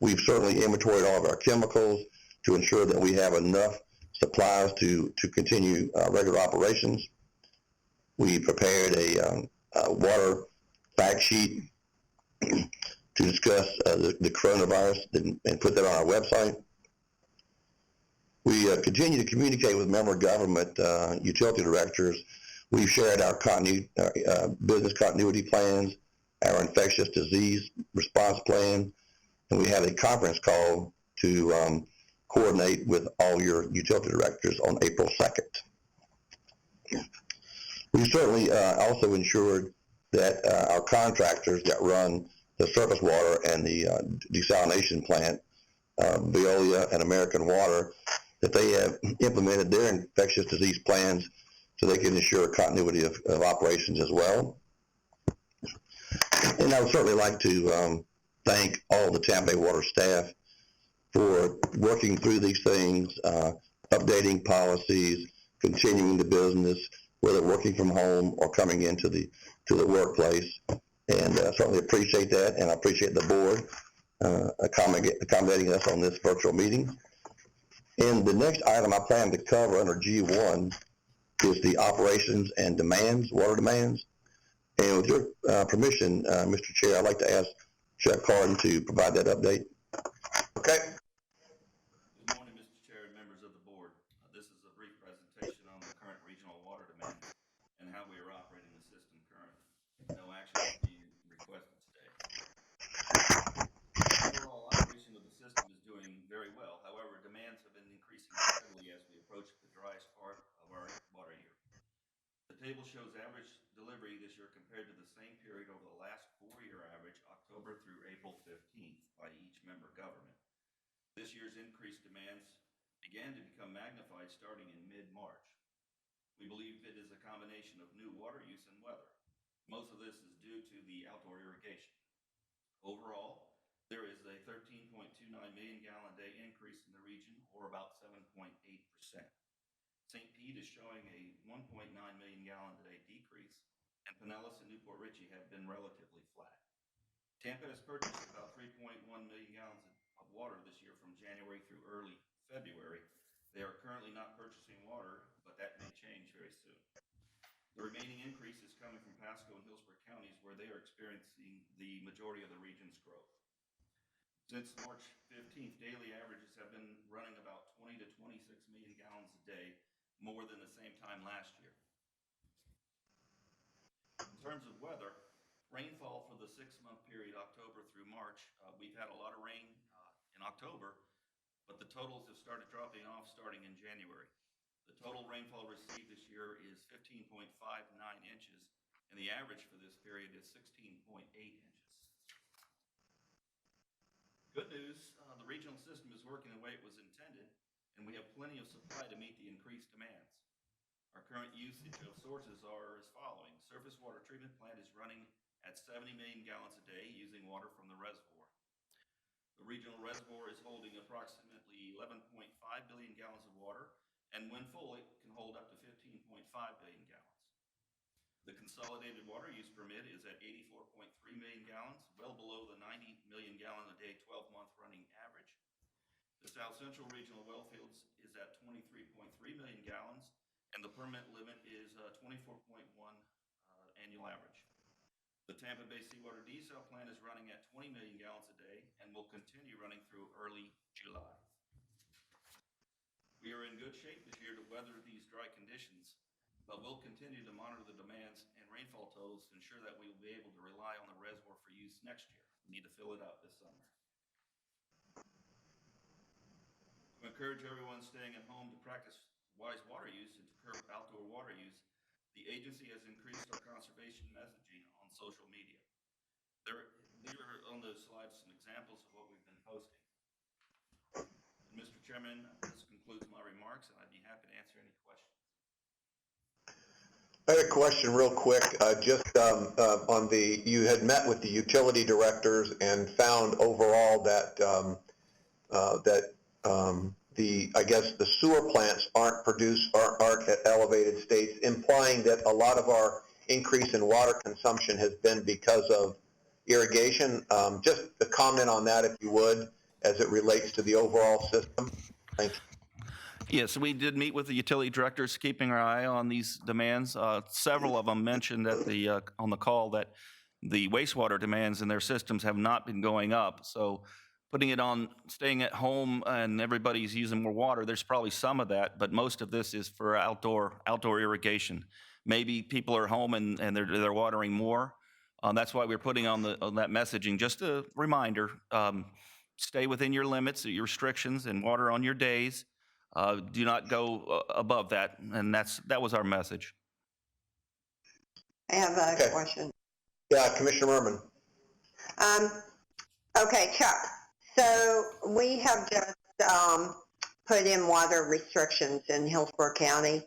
We've certainly inventoried all of our chemicals to ensure that we have enough supplies to continue regular operations. We prepared a water fact sheet to discuss the coronavirus and put that on our website. We continue to communicate with member government utility directors. We've shared our business continuity plans, our infectious disease response plan, and we had a conference call to coordinate with all your utility directors on April 2nd. We certainly also ensured that our contractors that run the surface water and the desalination plant, Veolia and American Water, that they have implemented their infectious disease plans so they can ensure continuity of operations as well. And I would certainly like to thank all the Tampa Bay Water staff for working through these things, updating policies, continuing the business, whether working from home or coming into the workplace. And certainly appreciate that, and I appreciate the board accommodating us on this virtual meeting. And the next item I plan to cover under G1 is the operations and demands, water demands. And with your permission, Mr. Chair, I'd like to ask Chair CARDEN to provide that update. Okay. Good morning, Mr. Chair and members of the board. This is a brief presentation on the current regional water demand and how we are operating the system currently. No action is being requested today. Overall operation of the system is doing very well. However, demands have been increasing steadily as we approach the driest part of our water year. The table shows average delivery this year compared to the same period over the last 4-year average, October through April 15th, by each member government. This year's increased demands began to become magnified starting in mid-March. We believe it is a combination of new water use and weather. Most of this is due to the outdoor irrigation. Overall, there is a 13.29 million gallon a day increase in the region, or about 7.8%. St. Pete is showing a 1.9 million gallon a day decrease, and Pinellas and Newport Richey have been relatively flat. Tampa has purchased about 3.1 million gallons of water this year from January through early February. They are currently not purchasing water, but that may change very soon. The remaining increase is coming from Pasco and Hillsborough counties, where they are experiencing the majority of the region's growth. Since March 15th, daily averages have been running about 20 to 26 million gallons a day, more than the same time last year. In terms of weather, rainfall for the 6-month period, October through March, we've had a lot of rain in October, but the totals have started dropping off starting in January. The total rainfall received this year is 15.59 inches, and the average for this period is 16.8 inches. Good news, the regional system is working the way it was intended, and we have plenty of supply to meet the increased demands. Our current usage of sources are as following. Surface water treatment plant is running at 70 million gallons a day using water from the reservoir. The regional reservoir is holding approximately 11.5 billion gallons of water, and when full, it can hold up to 15.5 billion gallons. The consolidated water use permit is at 84.3 million gallons, well below the 90 million gallon a day 12-month running average. The South Central Regional well fields is at 23.3 million gallons, and the permit limit is 24.1 annual average. The Tampa Bay Seawater Desal plant is running at 20 million gallons a day and will continue running through early July. We are in good shape this year to weather these dry conditions, but we'll continue to monitor the demands and rainfall totals to ensure that we will be able to rely on the reservoir for use next year. We need to fill it up this summer. To encourage everyone staying at home to practice wise water use and to curb outdoor water use, the agency has increased our conservation messaging on social media. There are on those slides some examples of what we've been posting. And Mr. Chairman, this concludes my remarks, and I'd be happy to answer any questions. I had a question real quick, on you had met with the utility directors and found overall that I guess the sewer plants aren't at elevated states, implying that a lot of our increase in water consumption has been because of irrigation. Just a comment on that, if you would, as it relates to the overall system. Thank you. Yes, we did meet with the utility directors, keeping our eye on these demands. Several of them mentioned at on the call that the wastewater demands in their systems have not been going up. So putting it on staying at home and everybody's using more water, there's probably some of that, but most of this is for outdoor irrigation. Maybe people are home and they're watering more. That's why we're putting on that messaging. Just a reminder, stay within your limits, your restrictions, and water on your days. Do not go above that, and that was our message. I have a question. Yeah, Commissioner Merman. Okay, Chuck. So we have just put in water restrictions in Hillsborough County,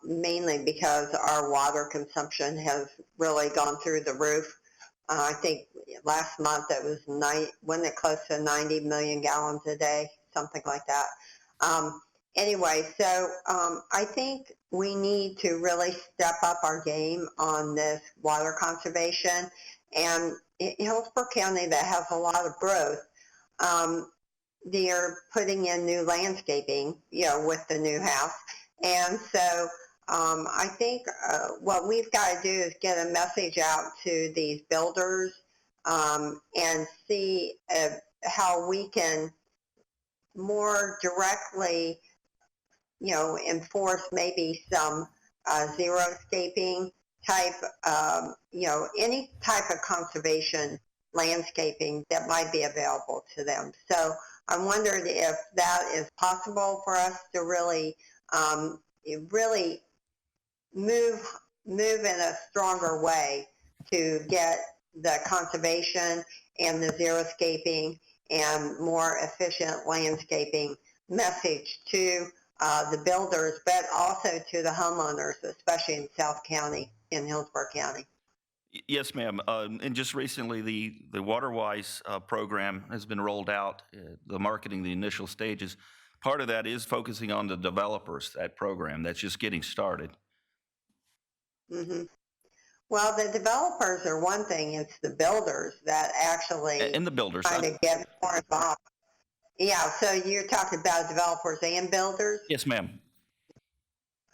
mainly because our water consumption has really gone through the roof. I think last month it was wasn't it close to 90 million gallons a day, something like that. Anyway, so I think we need to really step up our game on this water conservation. And in Hillsborough County, that has a lot of growth. They're putting in new landscaping, with the new house. And so I think what we've got to do is get a message out to these builders and see how we can more directly, enforce maybe some xeriscaping type, any type of conservation landscaping that might be available to them. So I wondered if that is possible for us to really, really move in a stronger way to get the conservation and the xeriscaping and more efficient landscaping message to the builders, but also to the homeowners, especially in South County, in Hillsborough County. Yes, ma'am. And just recently, the WaterWise program has been rolled out, the marketing, the initial stages. Part of that is focusing on the developers, that program. That's just getting started. Mm-hmm. Well, the developers are one thing. It's the builders that actually And the builders. kind of get more involved. Yeah, so you're talking about developers and builders? Yes, ma'am.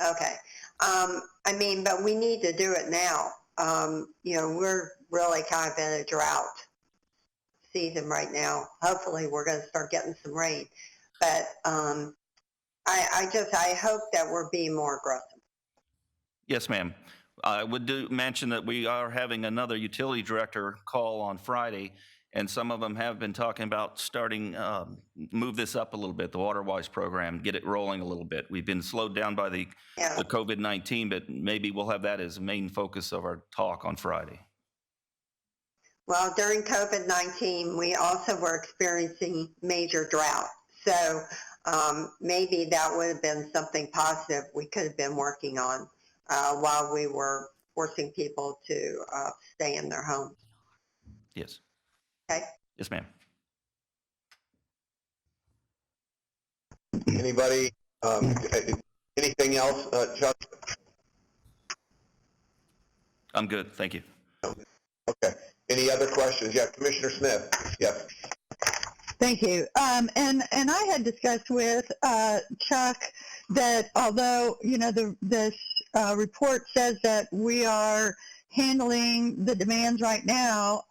Okay. But we need to do it now. We're really kind of in a drought season right now. Hopefully we're going to start getting some rain. But I hope that we're being more aggressive. Yes, ma'am. I would mention that we are having another utility director call on Friday, and some of them have been talking about starting, move this up a little bit, the WaterWise program, get it rolling a little bit. We've been slowed down by the COVID-19, but maybe we'll have that as a main focus of our talk on Friday. Well, during COVID-19, we also were experiencing major drought. So maybe that would have been something positive we could have been working on while we were forcing people to stay in their homes. Yes. Okay. Yes, ma'am. Anybody, anything else, Chuck? I'm good. Thank you. Okay. Any other questions? Yeah, Commissioner Smith. Yes. Thank you. And I had discussed with Chuck that although, this report says that we are handling the demands right now,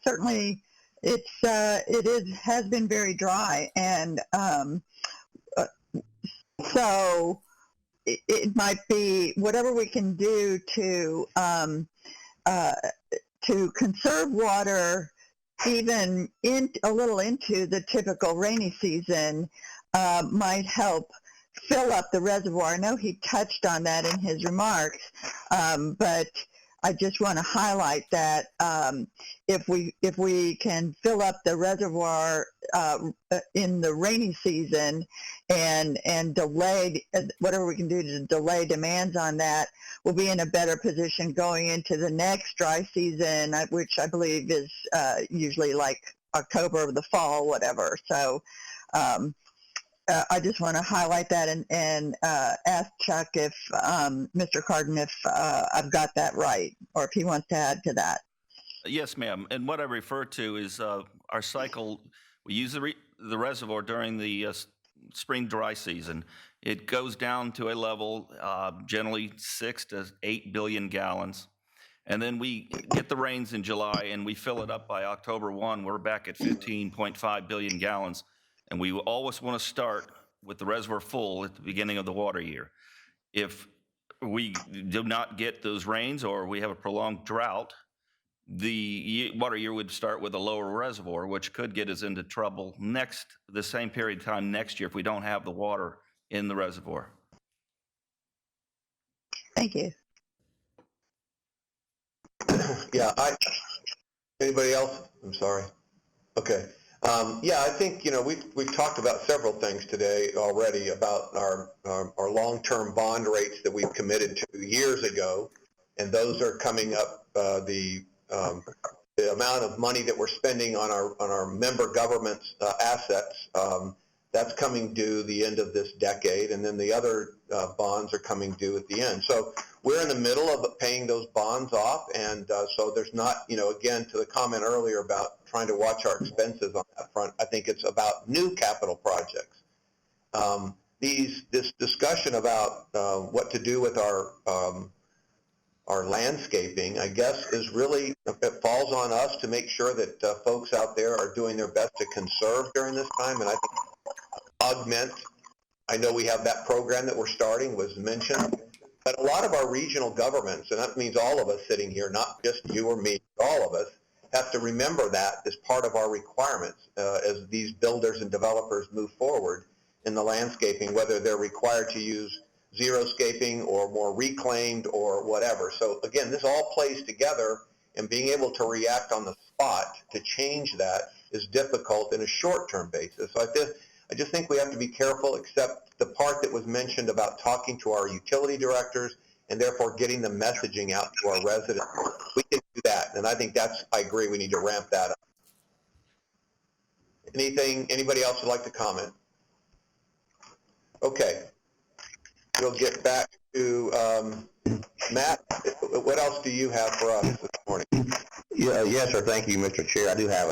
certainly has been very dry, and so it might be whatever we can do to conserve water even a little into the typical rainy season might help fill up the reservoir. I know he touched on that in his remarks, but I just want to highlight that if we can fill up the reservoir in the rainy season and delay whatever we can do to delay demands on that, we'll be in a better position going into the next dry season, which I believe is usually like October or the fall, whatever. So I just want to highlight that and ask Chuck if Mr. Carden, if I've got that right, or if he wants to add to that. Yes, ma'am. And what I refer to is our cycle. We use the reservoir during the spring dry season. It goes down to a level generally 6 to 8 billion gallons. And then we get the rains in July and we fill it up by October 1. We're back at 15.5 billion gallons. And we always want to start with the reservoir full at the beginning of the water year. If we do not get those rains or we have a prolonged drought, the water year would start with a lower reservoir, which could get us into trouble the same period of time next year if we don't have the water in the reservoir. Thank you. Yeah, anybody else? I'm sorry. Okay. Yeah, I think, we've talked about several things today already about our long-term bond rates that we've committed to years ago, and those are coming up. The amount of money that we're spending on our member government's assets, that's coming due the end of this decade, and then the other bonds are coming due at the end. So we're in the middle of paying those bonds off, and so there's not, again, to the comment earlier about trying to watch our expenses on that front, I think it's about new capital projects. This discussion about what to do with our landscaping, I guess, is really, it falls on us to make sure that folks out there are doing their best to conserve during this time, and I think augment. I know we have that program that we're starting, was mentioned, but a lot of our regional governments, and that means all of us sitting here, not just you or me, all of us, have to remember that as part of our requirements as these builders and developers move forward in the landscaping, whether they're required to use xeriscaping or more reclaimed or whatever. So again, this all plays together, and being able to react on the spot to change that is difficult in a short-term basis. So I just think we have to be careful, except the part that was mentioned about talking to our utility directors and therefore getting the messaging out to our residents. We can do that, and I think I agree, we need to ramp that up. Anybody else would like to comment? Okay. We'll get back to Matt. What else do you have for us this morning? Yes, sir. Thank you, Mr. Chair. I do have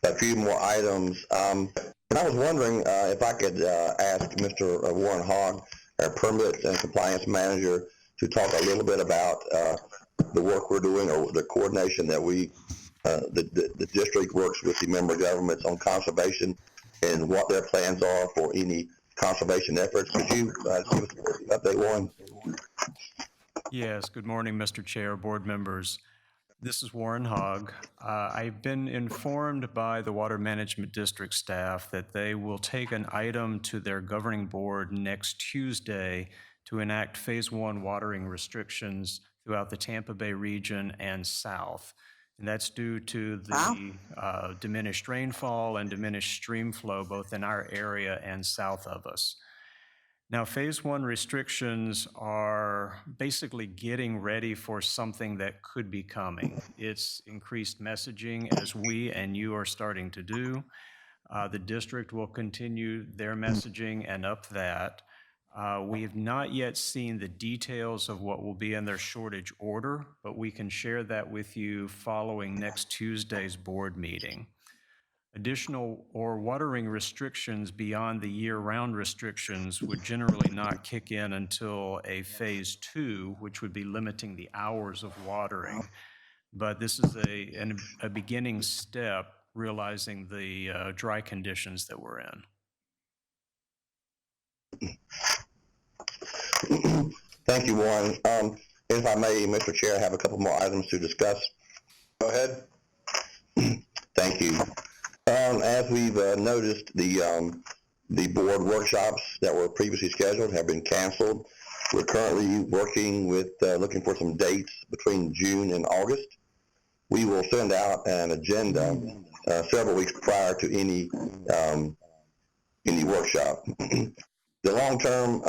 a few more items. And I was wondering if I could ask Mr. Warren HOGG, our Permits and Compliance Manager, to talk a little bit about the work we're doing, or the coordination that the district works with the member governments on conservation and what their plans are for any conservation efforts. Could you give us an update, Warren? Yes, good morning, Mr. Chair, board members. This is Warren HOGG. I've been informed by the Water Management District staff that they will take an item to their governing board next Tuesday to enact Phase 1 watering restrictions throughout the Tampa Bay region and south. And that's due to the diminished rainfall and diminished stream flow both in our area and south of us. Now, Phase 1 restrictions are basically getting ready for something that could be coming. It's increased messaging, as we and you are starting to do. The district will continue their messaging and up that. We have not yet seen the details of what will be in their shortage order, but we can share that with you following next Tuesday's board meeting. Additional or watering restrictions beyond the year-round restrictions would generally not kick in until a Phase 2, which would be limiting the hours of watering. But this is a beginning step, realizing the dry conditions that we're in. Thank you, Warren. If I may, Mr. Chair, I have a couple more items to discuss. Go ahead. Thank you. As we've noticed, the board workshops that were previously scheduled have been canceled. We're currently working with looking for some dates between June and August. We will send out an agenda several weeks prior to any workshop. The long-term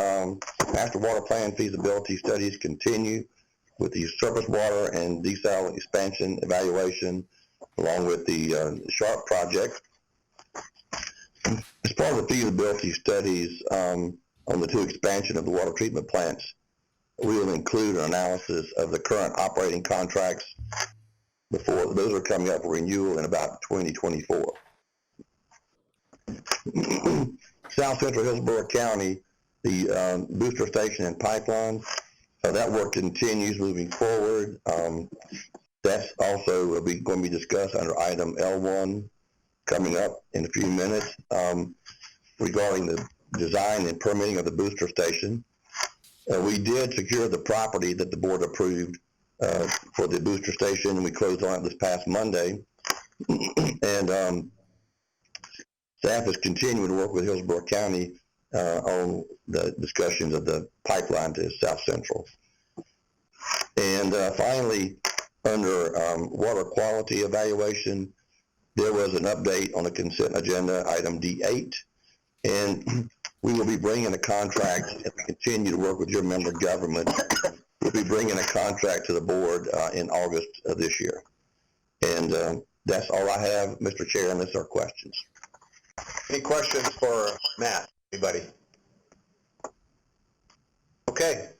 master water plan feasibility studies continue with the surface water and desal expansion evaluation, along with the SHARP project. As part of the feasibility studies on the 2 expansion of the water treatment plants, we will include an analysis of the current operating contracts before those are coming up for renewal in about 2024. South Central Hillsborough County, the booster station and pipeline, that work continues moving forward. That's also going to be discussed under item L1 coming up in a few minutes regarding the design and permitting of the booster station. We did secure the property that the board approved for the booster station, and we closed on it this past Monday. And staff is continuing to work with Hillsborough County on the discussions of the pipeline to South Central. And finally, Under water quality evaluation, there was an update on the consent agenda, item D8, and we will be bringing a contract, and we continue to work with your member government. We'll be bringing a contract to the board in August of this year. And that's all I have, Mr. Chair, unless there are questions. Any questions for Matt? Anybody? Okay.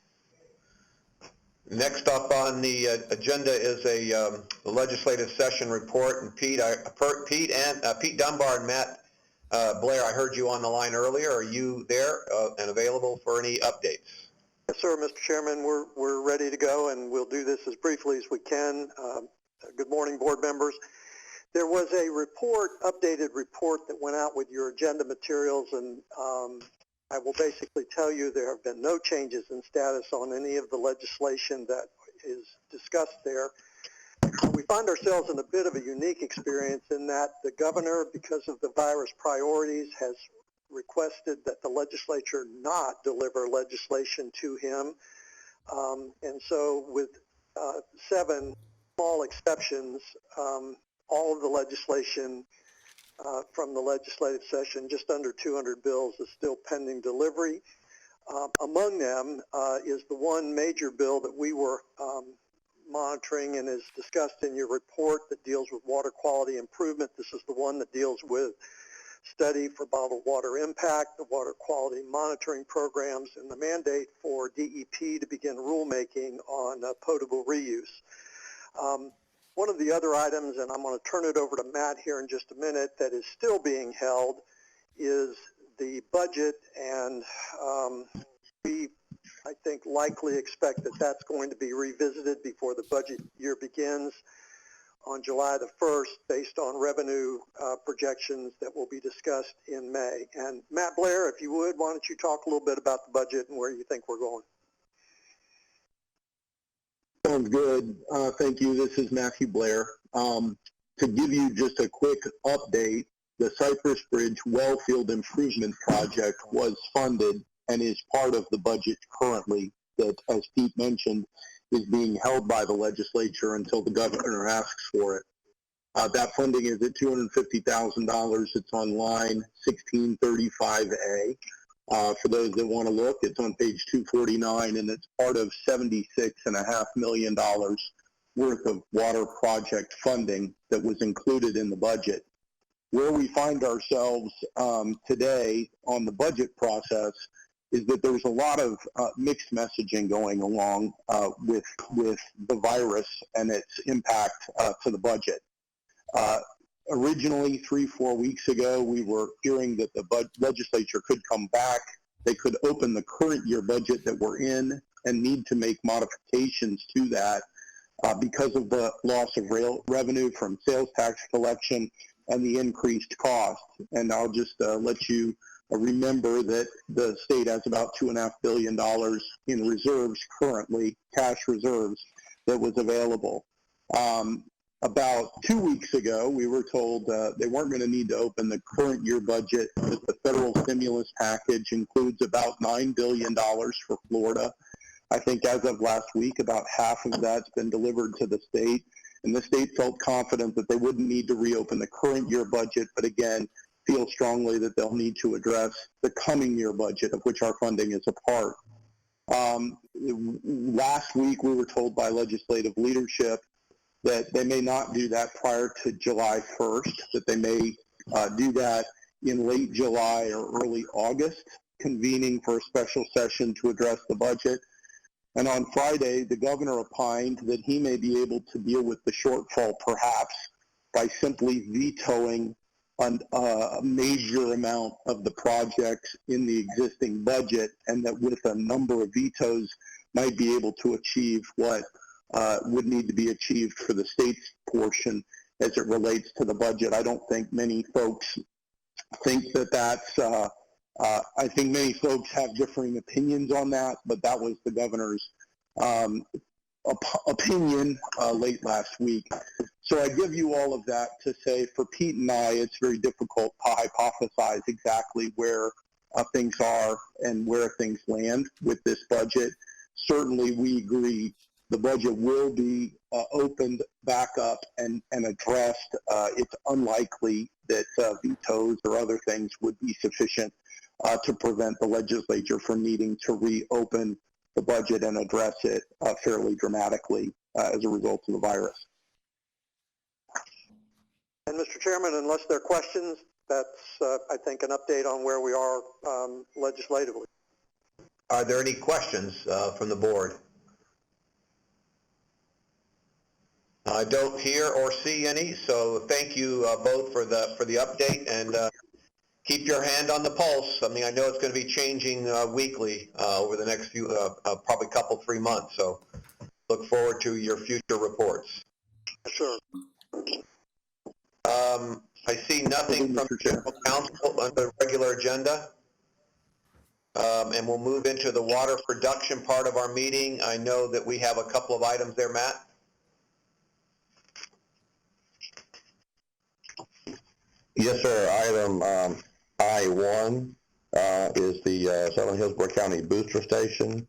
Next up on the agenda is a legislative session report. And Pete Dunbar and Matt Blair, I heard you on the line earlier. Are you there and available for any updates? Yes, sir, Mr. Chairman. We're ready to go, and we'll do this as briefly as we can. Good morning, board members. There was a updated report that went out with your agenda materials, and I will basically tell you there have been no changes in status on any of the legislation that is discussed there. We find ourselves in a bit of a unique experience in that the governor, because of the virus priorities, has requested that the legislature not deliver legislation to him. And so with 7 small exceptions, all of the legislation from the legislative session, just under 200 bills, is still pending delivery. Among them is the one major bill that we were monitoring and is discussed in your report that deals with water quality improvement. This is the one that deals with study for bottled water impact, the water quality monitoring programs, and the mandate for DEP to begin rulemaking on potable reuse. One of the other items, and I'm going to turn it over to Matt here in just a minute, that is still being held is the budget, and we, I think, likely expect that that's going to be revisited before the budget year begins on July the 1st based on revenue projections that will be discussed in May. And Matt Blair, if you would, why don't you talk a little bit about the budget and where you think we're going? Sounds good. Thank you. This is Matthew Blair. To give you just a quick update, the Cypress Bridge Wellfield Improvement Project was funded and is part of the budget currently that, as Pete mentioned, is being held by the legislature until the governor asks for it. That funding is at $250,000. It's on line 1635A. For those that want to look, it's on page 249, and it's part of $76.5 million worth of water project funding that was included in the budget. Where we find ourselves today on the budget process is that there's a lot of mixed messaging going along with the virus and its impact to the budget. Originally, 3-4 weeks ago, we were hearing that the legislature could come back. They could open the current year budget that we're in and need to make modifications to that because of the loss of revenue from sales tax collection and the increased cost. And I'll just let you remember that the state has about $2.5 billion in reserves currently, cash reserves, that was available. About 2 weeks ago, we were told they weren't going to need to open the current year budget, that the federal stimulus package includes about $9 billion for Florida. I think as of last week, about half of that's been delivered to the state, and the state felt confident that they wouldn't need to reopen the current year budget, but again, feel strongly that they'll need to address the coming year budget, of which our funding is a part. Last week, we were told by legislative leadership that they may not do that prior to July 1st, that they may do that in late July or early August, convening for a special session to address the budget. And on Friday, the governor opined that he may be able to deal with the shortfall perhaps by simply vetoing a major amount of the projects in the existing budget, and that with a number of vetoes might be able to achieve what would need to be achieved for the state's portion as it relates to the budget. I don't think many folks think that that's, I think many folks have differing opinions on that, but that was the governor's opinion late last week. So I give you all of that to say for Pete and I, it's very difficult to hypothesize exactly where things are and where things land with this budget. Certainly we agree the budget will be opened back up and addressed. It's unlikely that vetoes or other things would be sufficient to prevent the legislature from needing to reopen the budget and address it fairly dramatically as a result of the virus. And Mr. Chairman, unless there are questions, that's, I think, an update on where we are legislatively. Are there any questions from the board? I don't hear or see any, so thank you both for the update, and keep your hand on the pulse. I mean, I know it's going to be changing weekly over the next few, probably couple, 3 months, so look forward to your future reports. Sure. I see nothing from General Counsel on the regular agenda. And we'll move into the water production part of our meeting. I know that we have a couple of items there, Matt. Yes, sir. Item I-1 is the Southern Hillsborough County Booster Station,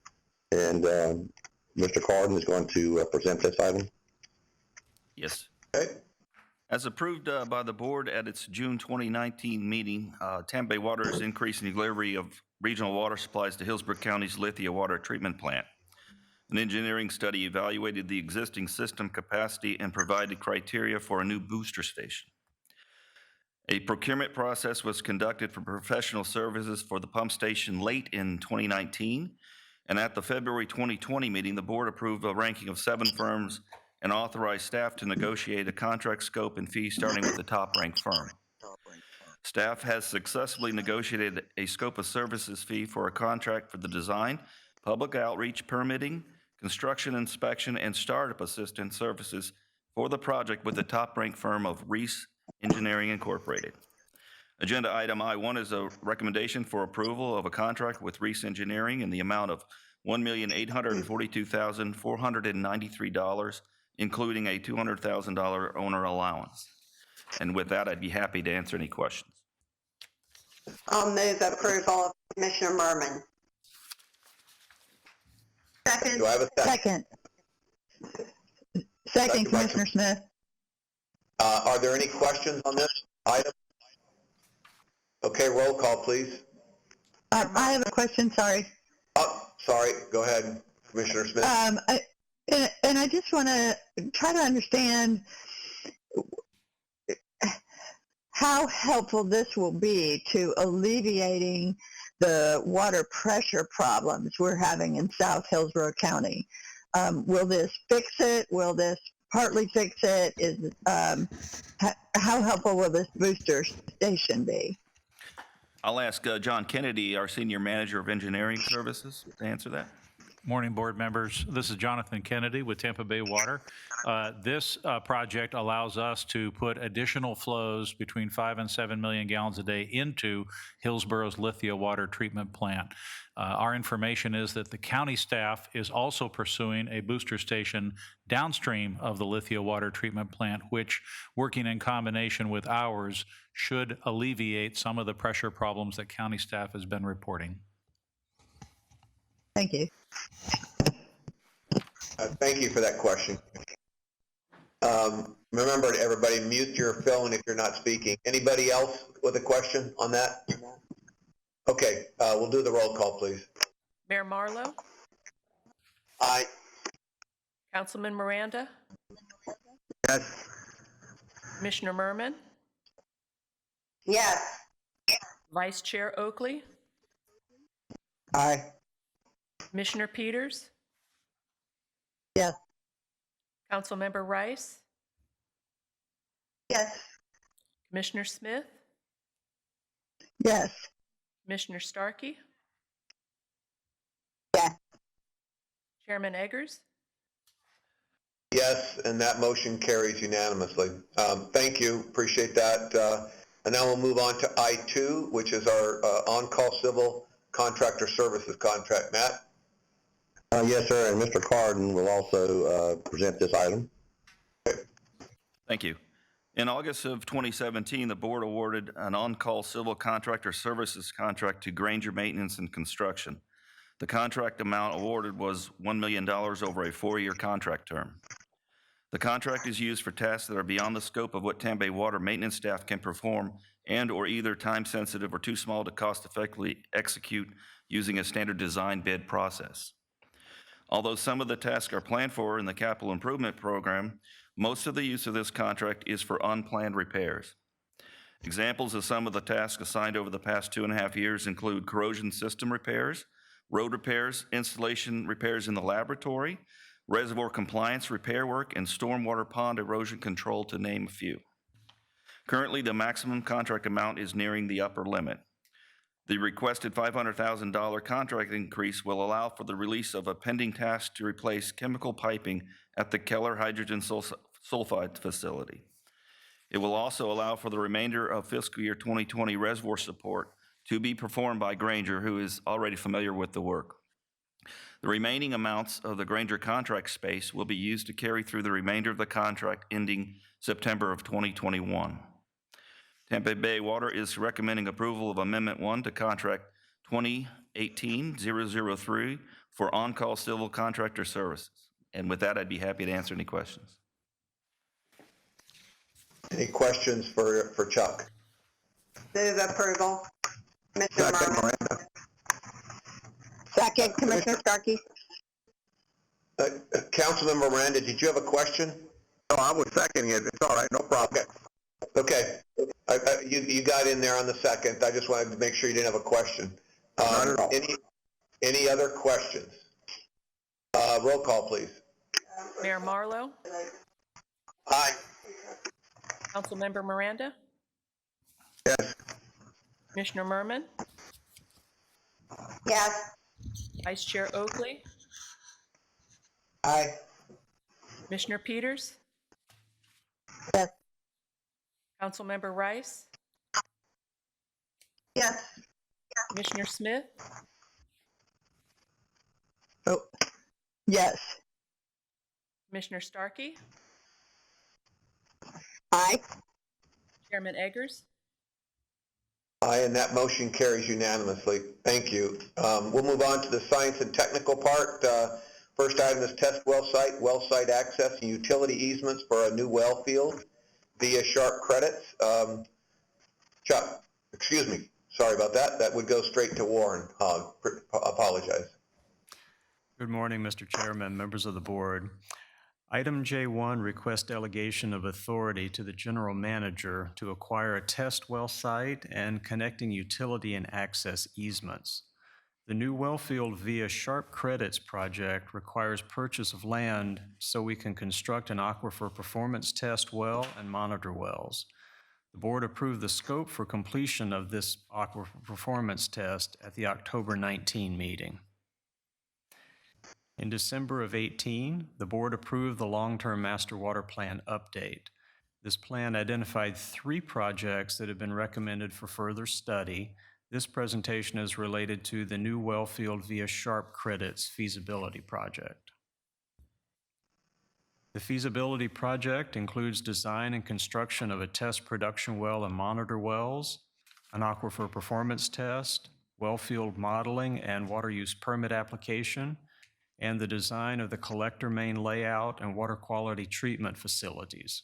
and Mr. Carden is going to present this item. Yes. Okay. As approved by the board at its June 2019 meeting, Tampa Bay Water is increasing delivery of regional water supplies to Hillsborough County's Lithia Water Treatment Plant. An engineering study evaluated the existing system capacity and provided criteria for a new booster station. A procurement process was conducted for professional services for the pump station late in 2019, and at the February 2020 meeting, the board approved a ranking of 7 firms and authorized staff to negotiate a contract scope and fee starting with the top-ranked firm. Staff has successfully negotiated a scope of services fee for a contract for the design, public outreach, permitting, construction inspection, and startup assistance services for the project with the top-ranked firm of Reese Engineering Incorporated. Agenda item I-1 is a recommendation for approval of a contract with Reese Engineering in the amount of $1,842,493, including a $200,000 owner allowance. And with that, I'd be happy to answer any questions. I'll move approval of Commissioner Merman. Second. Do I have a second? Second, Commissioner Smith. Are there any questions on this item? Okay, roll call, please. I have a question, sorry. Oh, sorry. Go ahead, Commissioner Smith. And I just want to try to understand how helpful this will be to alleviating the water pressure problems we're having in South Hillsborough County. Will this fix it? Will this partly fix it? How helpful will this booster station be? I'll ask John Kennedy, our Senior Manager of Engineering Services, to answer that. Morning, board members. This is Jonathan Kennedy with Tampa Bay Water. This project allows us to put additional flows between 5 and 7 million gallons a day into Hillsborough's Lithia Water Treatment Plant. Our information is that the county staff is also pursuing a booster station downstream of the Lithia Water Treatment Plant, which, working in combination with ours, should alleviate some of the pressure problems that county staff has been reporting. Thank you. Thank you for that question. Remember, everybody, mute your phone if you're not speaking. Anybody else with a question on that? Okay, we'll do the roll call, please. Mayor Marlowe? Aye. Councilman Miranda? Yes. Commissioner Merman? Yes. Vice Chair Oakley? Aye. Commissioner Peters? Yes. Councilmember Rice? Yes. Commissioner Smith? Yes. Commissioner Starkey? Yes. Chairman Eggers? Yes, and that motion carries unanimously. Thank you, appreciate that. And now we'll move on to I-2, which is our on-call civil contractor services contract. Matt? Yes, sir, and Mr. Carden will also present this item. Thank you. In August of 2017, the board awarded an on-call civil contractor services contract to Granger Maintenance and Construction. The contract amount awarded was $1 million over a 4-year contract term. The contract is used for tasks that are beyond the scope of what Tampa Bay Water maintenance staff can perform and or either time-sensitive or too small to cost-effectively execute using a standard design bid process. Although some of the tasks are planned for in the capital improvement program, most of the use of this contract is for unplanned repairs. Examples of some of the tasks assigned over the past 2.5 years include corrosion system repairs, road repairs, installation repairs in the laboratory, reservoir compliance repair work, and stormwater pond erosion control, to name a few. Currently, the maximum contract amount is nearing the upper limit. The requested $500,000 contract increase will allow for the release of a pending task to replace chemical piping at the Keller hydrogen sulfide facility. It will also allow for the remainder of fiscal year 2020 reservoir support to be performed by Granger, who is already familiar with the work. The remaining amounts of the Granger contract space will be used to carry through the remainder of the contract ending September of 2021. Tampa Bay Water is recommending approval of Amendment 1 to Contract 2018-003 for on-call civil contractor services. And with that, I'd be happy to answer any questions. Any questions for Chuck? Move approval. Commissioner Merman. Second, Commissioner Starkey. Councilmember Miranda, did you have a question? No, I was seconding it. It's all right, no problem. Okay. You got in there on the second. I just wanted to make sure you didn't have a question. Not at all. Any other questions? Roll call, please. Mayor Marlowe, Aye. Councilmember Miranda, Yes. Commissioner Merman, Yes. Vice Chair Oakley, Aye. Commissioner Peters, Yes. Councilmember Rice, Yes. Commissioner Smith, Oh, yes. Commissioner Starkey, Aye. Chairman Eggers. Aye, and that motion carries unanimously. Thank you. We'll move on to the science and technical part. First item is test well site access and utility easements for a new well field via Sharp credits. Chuck, excuse me. Sorry about that. That would go straight to Warren Hogg. Apologize. Good morning, Mr. Chairman, members of the board. Item J1 requests delegation of authority to the general manager to acquire a test well site and connecting utility and access easements. The new well field via Sharp Credits project requires purchase of land so we can construct an aquifer performance test well and monitor wells. The board approved the scope for completion of this aquifer performance test at the October 19 meeting. In December of 18, the board approved the long-term master water plan update. This plan identified 3 projects that have been recommended for further study. This presentation is related to the new well field via Sharp Credits feasibility project. The feasibility project includes design and construction of a test production well and monitor wells, an aquifer performance test, well field modeling and water use permit application, and the design of the collector main layout and water quality treatment facilities.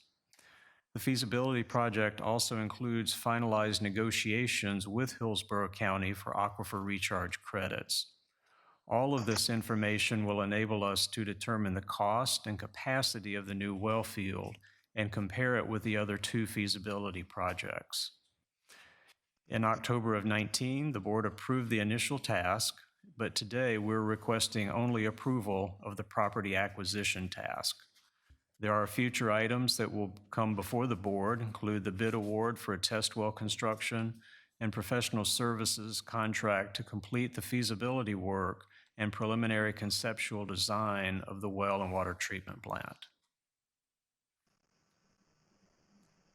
The feasibility project also includes finalized negotiations with Hillsborough County for aquifer recharge credits. All of this information will enable us to determine the cost and capacity of the new well field and compare it with the other 2 feasibility projects. In October of 19, the board approved the initial task, but today we're requesting only approval of the property acquisition task. There are future items that will come before the board, include the bid award for a test well construction and professional services contract to complete the feasibility work and preliminary conceptual design of the well and water treatment plant.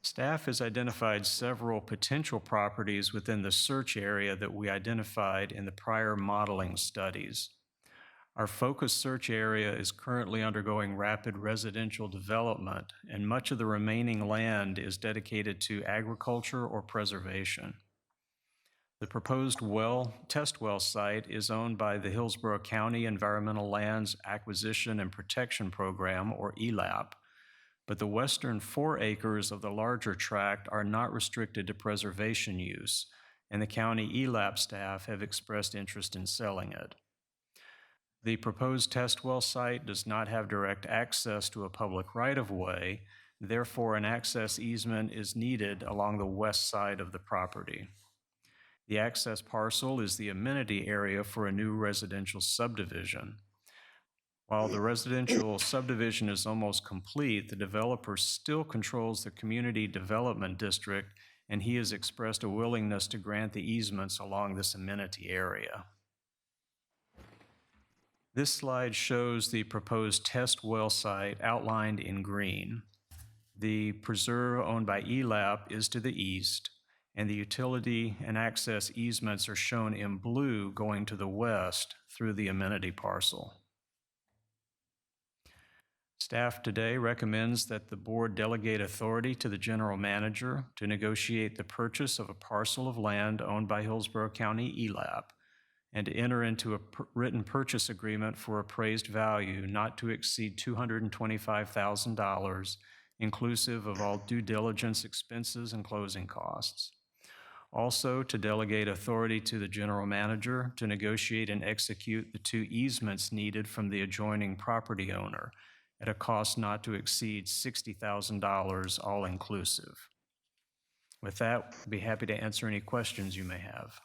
Staff has identified several potential properties within the search area that we identified in the prior modeling studies. Our focus search area is currently undergoing rapid residential development, and much of the remaining land is dedicated to agriculture or preservation. The proposed test well site is owned by the Hillsborough County Environmental Lands Acquisition and Protection Program, or ELAP, but the western 4 acres of the larger tract are not restricted to preservation use, and the county ELAP staff have expressed interest in selling it. The proposed test well site does not have direct access to a public right-of-way, therefore an access easement is needed along the west side of the property. The access parcel is the amenity area for a new residential subdivision. While the residential subdivision is almost complete, the developer still controls the community development district, and he has expressed a willingness to grant the easements along this amenity area. This slide shows the proposed test well site outlined in green. The preserve owned by ELAP is to the east, and the utility and access easements are shown in blue going to the west through the amenity parcel. Staff today recommends that the board delegate authority to the general manager to negotiate the purchase of a parcel of land owned by Hillsborough County ELAP and to enter into a written purchase agreement for appraised value not to exceed $225,000, inclusive of all due diligence expenses and closing costs. Also, to delegate authority to the general manager to negotiate and execute the 2 easements needed from the adjoining property owner at a cost not to exceed $60,000, all inclusive. With that, I'd be happy to answer any questions you may have.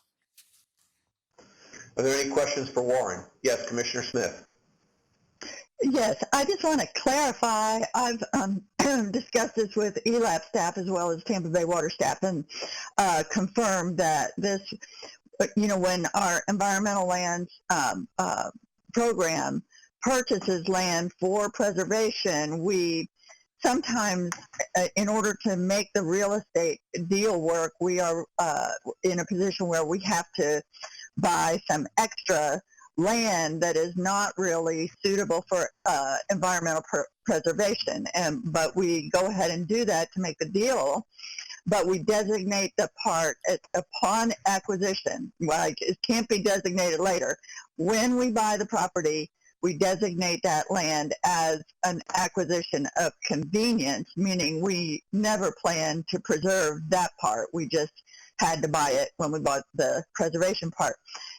Are there any questions for Warren? Yes, Commissioner Smith. Yes, I just want to clarify. I've discussed this with ELAP staff as well as Tampa Bay Water staff and confirmed that this, when our environmental lands program purchases land for preservation, we sometimes, in order to make the real estate deal work, we are in a position where we have to buy some extra land that is not really suitable for environmental preservation. But we go ahead and do that to make the deal, but we designate the part upon acquisition. Like, it can't be designated later. When we buy the property, we designate that land as an acquisition of convenience, meaning we never planned to preserve that part. We just had to buy it when we bought the preservation part.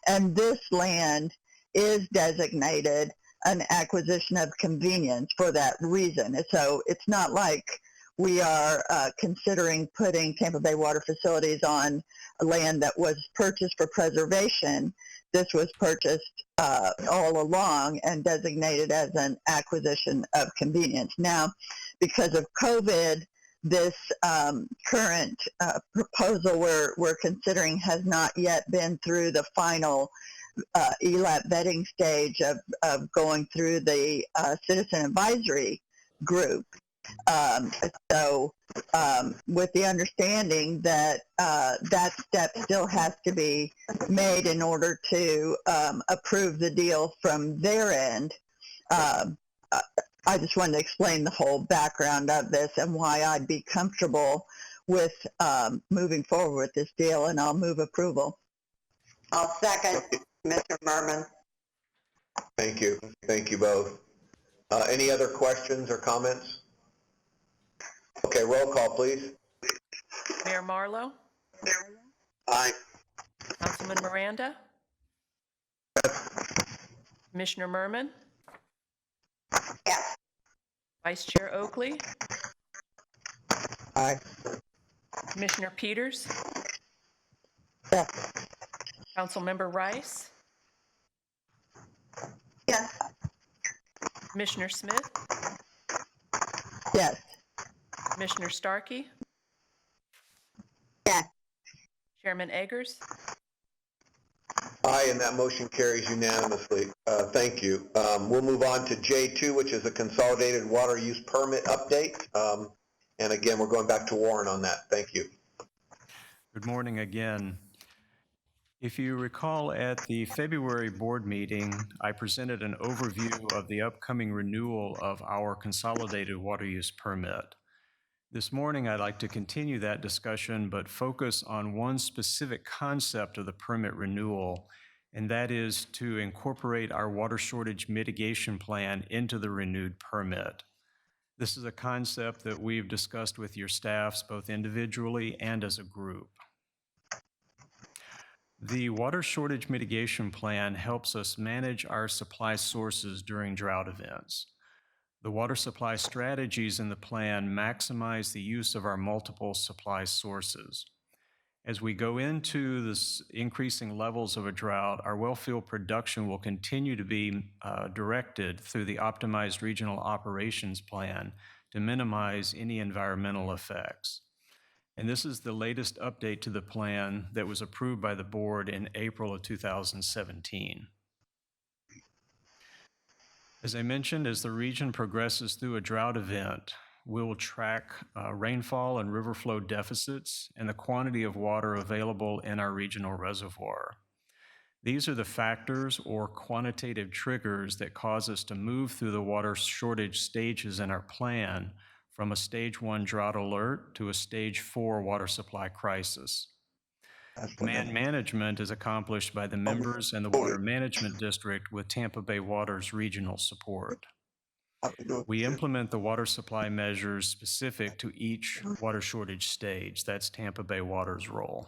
And this land is designated an acquisition of convenience for that reason. So it's not like we are considering putting Tampa Bay Water Facilities on land that was purchased for preservation. This was purchased all along and designated as an acquisition of convenience. Now, because of COVID, this current proposal we're considering has not yet been through the final ELAP vetting stage of going through the citizen advisory group. So with the understanding that that step still has to be made in order to approve the deal from their end, I just wanted to explain the whole background of this and why I'd be comfortable with moving forward with this deal, and I'll move approval. I'll second, Mr. Merman. Thank you. Thank you both. Any other questions or comments? Okay, roll call, please. Mayor Marlowe, Aye. Councilman Miranda, Commissioner Merman, Yes. Vice Chair Oakley, Aye. Commissioner Peters, Yes. Councilmember Rice, Yes. Commissioner Smith, Yes. Commissioner Starkey, Yes. Chairman Eggers. Aye, and that motion carries unanimously. Thank you. We'll move on to J2, which is a consolidated water use permit update. And again, we're going back to Warren on that. Thank you. Good morning again. If you recall, at the February board meeting, I presented an overview of the upcoming renewal of our consolidated water use permit. This morning, I'd like to continue that discussion, but focus on one specific concept of the permit renewal, and that is to incorporate our water shortage mitigation plan into the renewed permit. This is a concept that we've discussed with your staffs both individually and as a group. The water shortage mitigation plan helps us manage our supply sources during drought events. The water supply strategies in the plan maximize the use of our multiple supply sources. As we go into this increasing levels of a drought, our wellfield production will continue to be directed through the optimized regional operations plan to minimize any environmental effects. And this is the latest update to the plan that was approved by the board in April of 2017. As I mentioned, as the region progresses through a drought event, we will track rainfall and river flow deficits and the quantity of water available in our regional reservoir. These are the factors or quantitative triggers that cause us to move through the water shortage stages in our plan from a stage 1 drought alert to a stage 4 water supply crisis. Demand management is accomplished by the members and the Water Management District with Tampa Bay Water's regional support. We implement the water supply measures specific to each water shortage stage. That's Tampa Bay Water's role.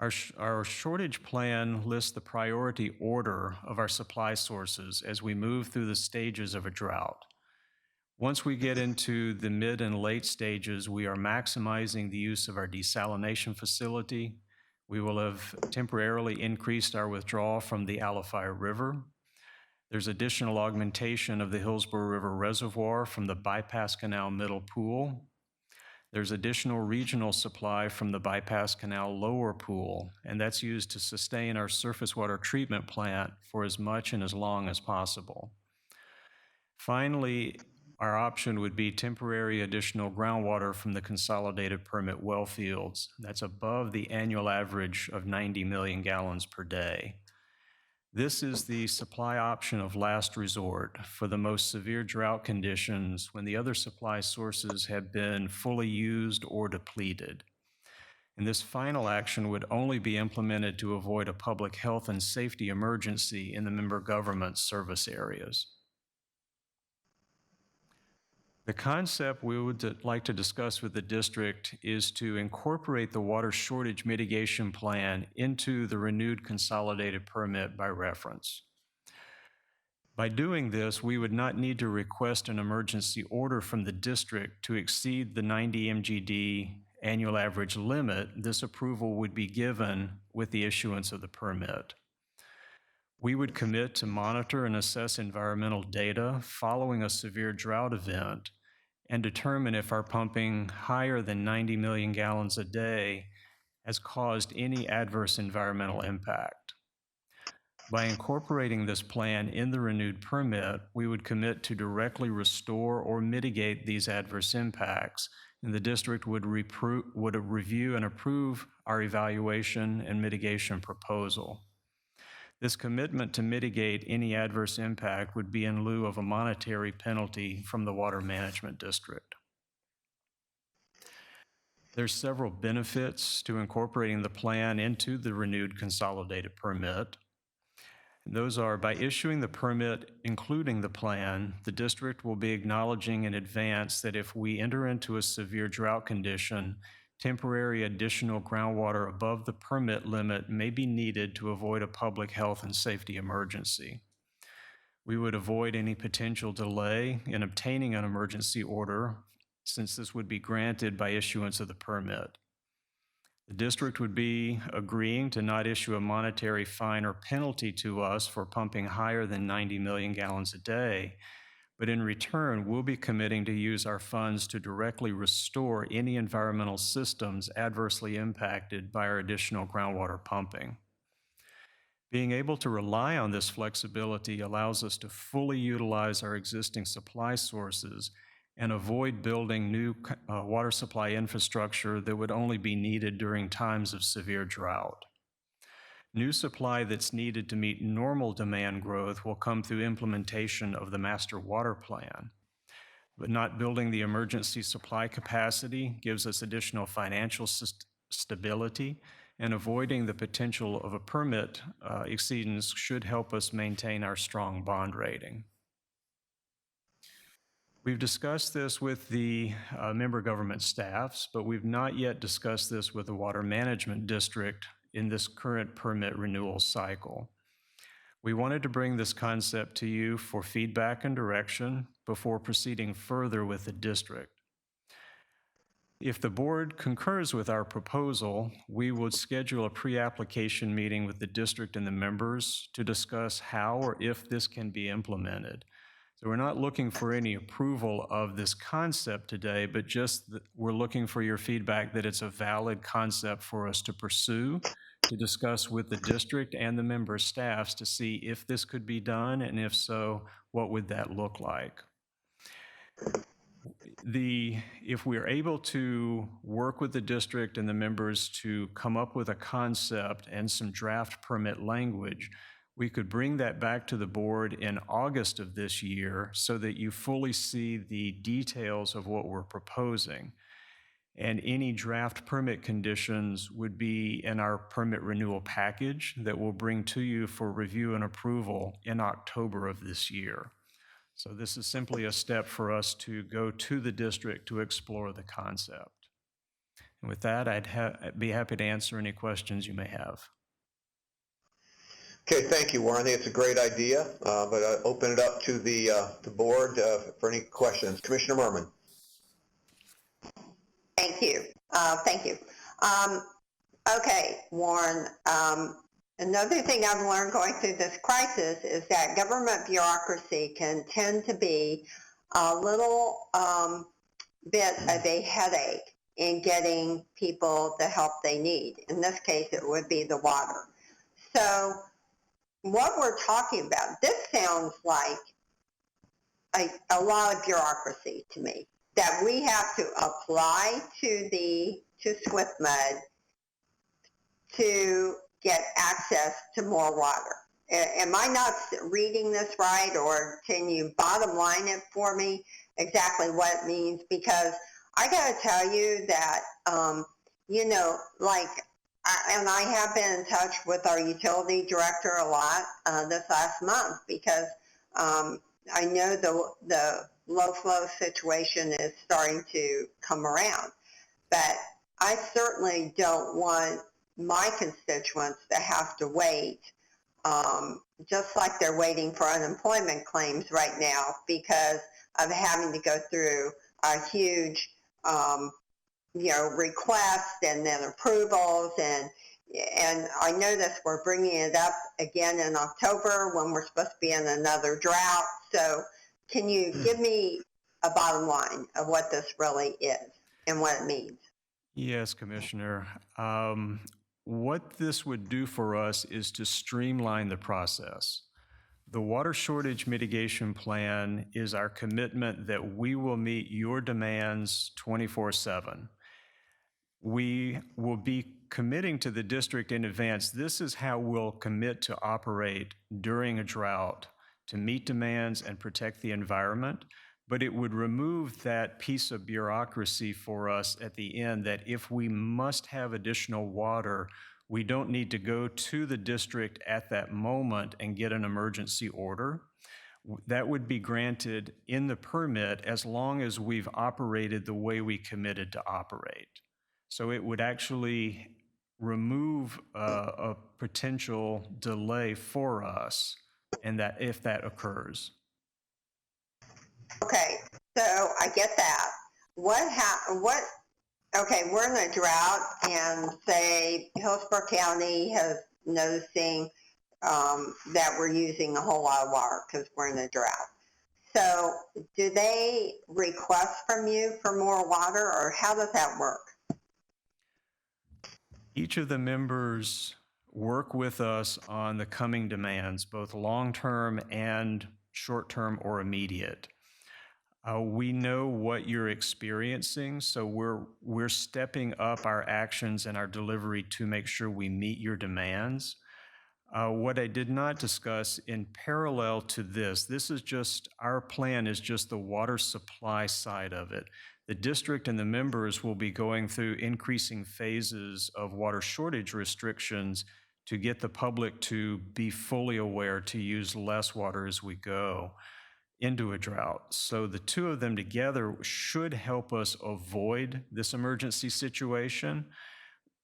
Our shortage plan lists the priority order of our supply sources as we move through the stages of a drought. Once we get into the mid and late stages, we are maximizing the use of our desalination facility. We will have temporarily increased our withdrawal from the Alafaya River. There's additional augmentation of the Hillsborough River Reservoir from the Bypass Canal Middle Pool. There's additional regional supply from the Bypass Canal Lower Pool, and that's used to sustain our surface water treatment plant for as much and as long as possible. Finally, our option would be temporary additional groundwater from the consolidated permit well fields. That's above the annual average of 90 million gallons per day. This is the supply option of last resort for the most severe drought conditions when the other supply sources have been fully used or depleted. And this final action would only be implemented to avoid a public health and safety emergency in the member government service areas. The concept we would like to discuss with the district is to incorporate the water shortage mitigation plan into the renewed consolidated permit by reference. By doing this, we would not need to request an emergency order from the district to exceed the 90 MGD annual average limit. This approval would be given with the issuance of the permit. We would commit to monitor and assess environmental data following a severe drought event and determine if our pumping higher than 90 million gallons a day has caused any adverse environmental impact. By incorporating this plan in the renewed permit, we would commit to directly restore or mitigate these adverse impacts, and the district would review and approve our evaluation and mitigation proposal. This commitment to mitigate any adverse impact would be in lieu of a monetary penalty from the Water Management District. There's several benefits to incorporating the plan into the renewed consolidated permit. Those are, by issuing the permit including the plan, the district will be acknowledging in advance that if we enter into a severe drought condition, temporary additional groundwater above the permit limit may be needed to avoid a public health and safety emergency. We would avoid any potential delay in obtaining an emergency order, since this would be granted by issuance of the permit. The district would be agreeing to not issue a monetary fine or penalty to us for pumping higher than 90 million gallons a day, but in return, we'll be committing to use our funds to directly restore any environmental systems adversely impacted by our additional groundwater pumping. Being able to rely on this flexibility allows us to fully utilize our existing supply sources and avoid building new water supply infrastructure that would only be needed during times of severe drought. New supply that's needed to meet normal demand growth will come through implementation of the Master Water Plan. But not building the emergency supply capacity gives us additional financial stability, and avoiding the potential of a permit exceedance should help us maintain our strong bond rating. We've discussed this with the member government staffs, but we've not yet discussed this with the Water Management District in this current permit renewal cycle. We wanted to bring this concept to you for feedback and direction before proceeding further with the district. If the board concurs with our proposal, we would schedule a pre-application meeting with the district and the members to discuss how or if this can be implemented. So we're not looking for any approval of this concept today, but just that we're looking for your feedback that it's a valid concept for us to pursue, to discuss with the district and the member staffs to see if this could be done, and if so, what would that look like? If we're able to work with the district and the members to come up with a concept and some draft permit language, we could bring that back to the board in August of this year so that you fully see the details of what we're proposing. And any draft permit conditions would be in our permit renewal package that we'll bring to you for review and approval in October of this year. So this is simply a step for us to go to the district to explore the concept. And with that, I'd be happy to answer any questions you may have. Okay, thank you, Warren. I think it's a great idea, but I'll open it up to the board for any questions. Commissioner Merman. Thank you. Thank you. Okay, Warren, another thing I've learned going through this crisis is that government bureaucracy can tend to be a little bit of a headache in getting people the help they need. In this case, it would be the water. So what we're talking about, this sounds like a lot of bureaucracy to me, that we have to apply to SwiftMud to get access to more water. Am I not reading this right, or can you bottom line it for me exactly what it means? Because I got to tell you that, you know, like, and I have been in touch with our utility director a lot this last month, because I know the low flow situation is starting to come around. But I certainly don't want my constituents to have to wait, just like they're waiting for unemployment claims right now because of having to go through a huge you know, requests and then approvals, and I notice we're bringing it up again in October when we're supposed to be in another drought. So can you give me a bottom line of what this really is and what it means? Yes, Commissioner. What this would do for us is to streamline the process. The water shortage mitigation plan is our commitment that we will meet your demands 24/7. We will be committing to the district in advance. This is how we'll commit to operate during a drought to meet demands and protect the environment. But it would remove that piece of bureaucracy for us at the end, that if we must have additional water, we don't need to go to the district at that moment and get an emergency order. That would be granted in the permit as long as we've operated the way we committed to operate. So it would actually remove a potential delay for us, and that if that occurs. Okay, so I get that. Okay, we're in a drought, and say Hillsborough County is noticing that we're using a whole lot of water because we're in a drought. So do they request from you for more water, or how does that work? Each of the members work with us on the coming demands, both long-term and short-term or immediate. We know what you're experiencing, so we're stepping up our actions and our delivery to make sure we meet your demands. What I did not discuss in parallel to this is just, our plan is just the water supply side of it. The district and the members will be going through increasing phases of water shortage restrictions to get the public to be fully aware to use less water as we go into a drought. So the two of them together should help us avoid this emergency situation.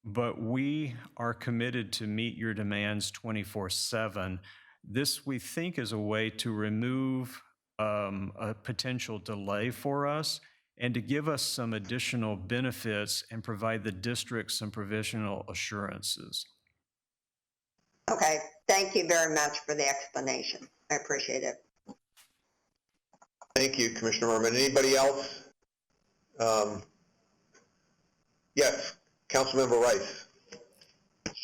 But we are committed to meet your demands 24/7. This, we think, is a way to remove a potential delay for us and to give us some additional benefits and provide the district some provisional assurances. Okay, thank you very much for the explanation. I appreciate it. Thank you, Commissioner Merman. Anybody else? Yes, Councilmember Rice.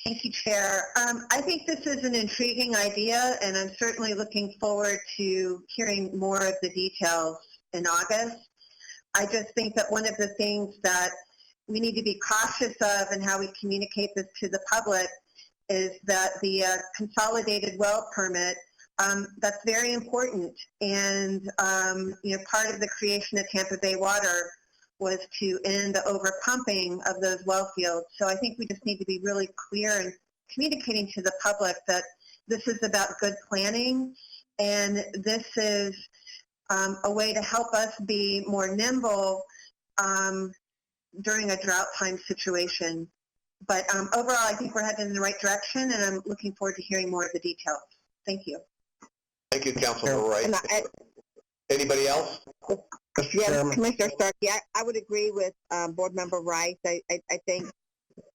Thank you, Chair. I think this is an intriguing idea, and I'm certainly looking forward to hearing more of the details in August. I just think that one of the things that we need to be cautious of and how we communicate this to the public is that the consolidated well permit, that's very important. And, part of the creation of Tampa Bay Water was to end the overpumping of those well fields. So I think we just need to be really clear in communicating to the public that this is about good planning, and this is a way to help us be more nimble during a drought time situation. But overall, I think we're heading in the right direction, and I'm looking forward to hearing more of the details. Thank you. Thank you, Councilmember Rice. Anybody else? Yes, Commissioner Starkey, I would agree with Board Member Rice. I think,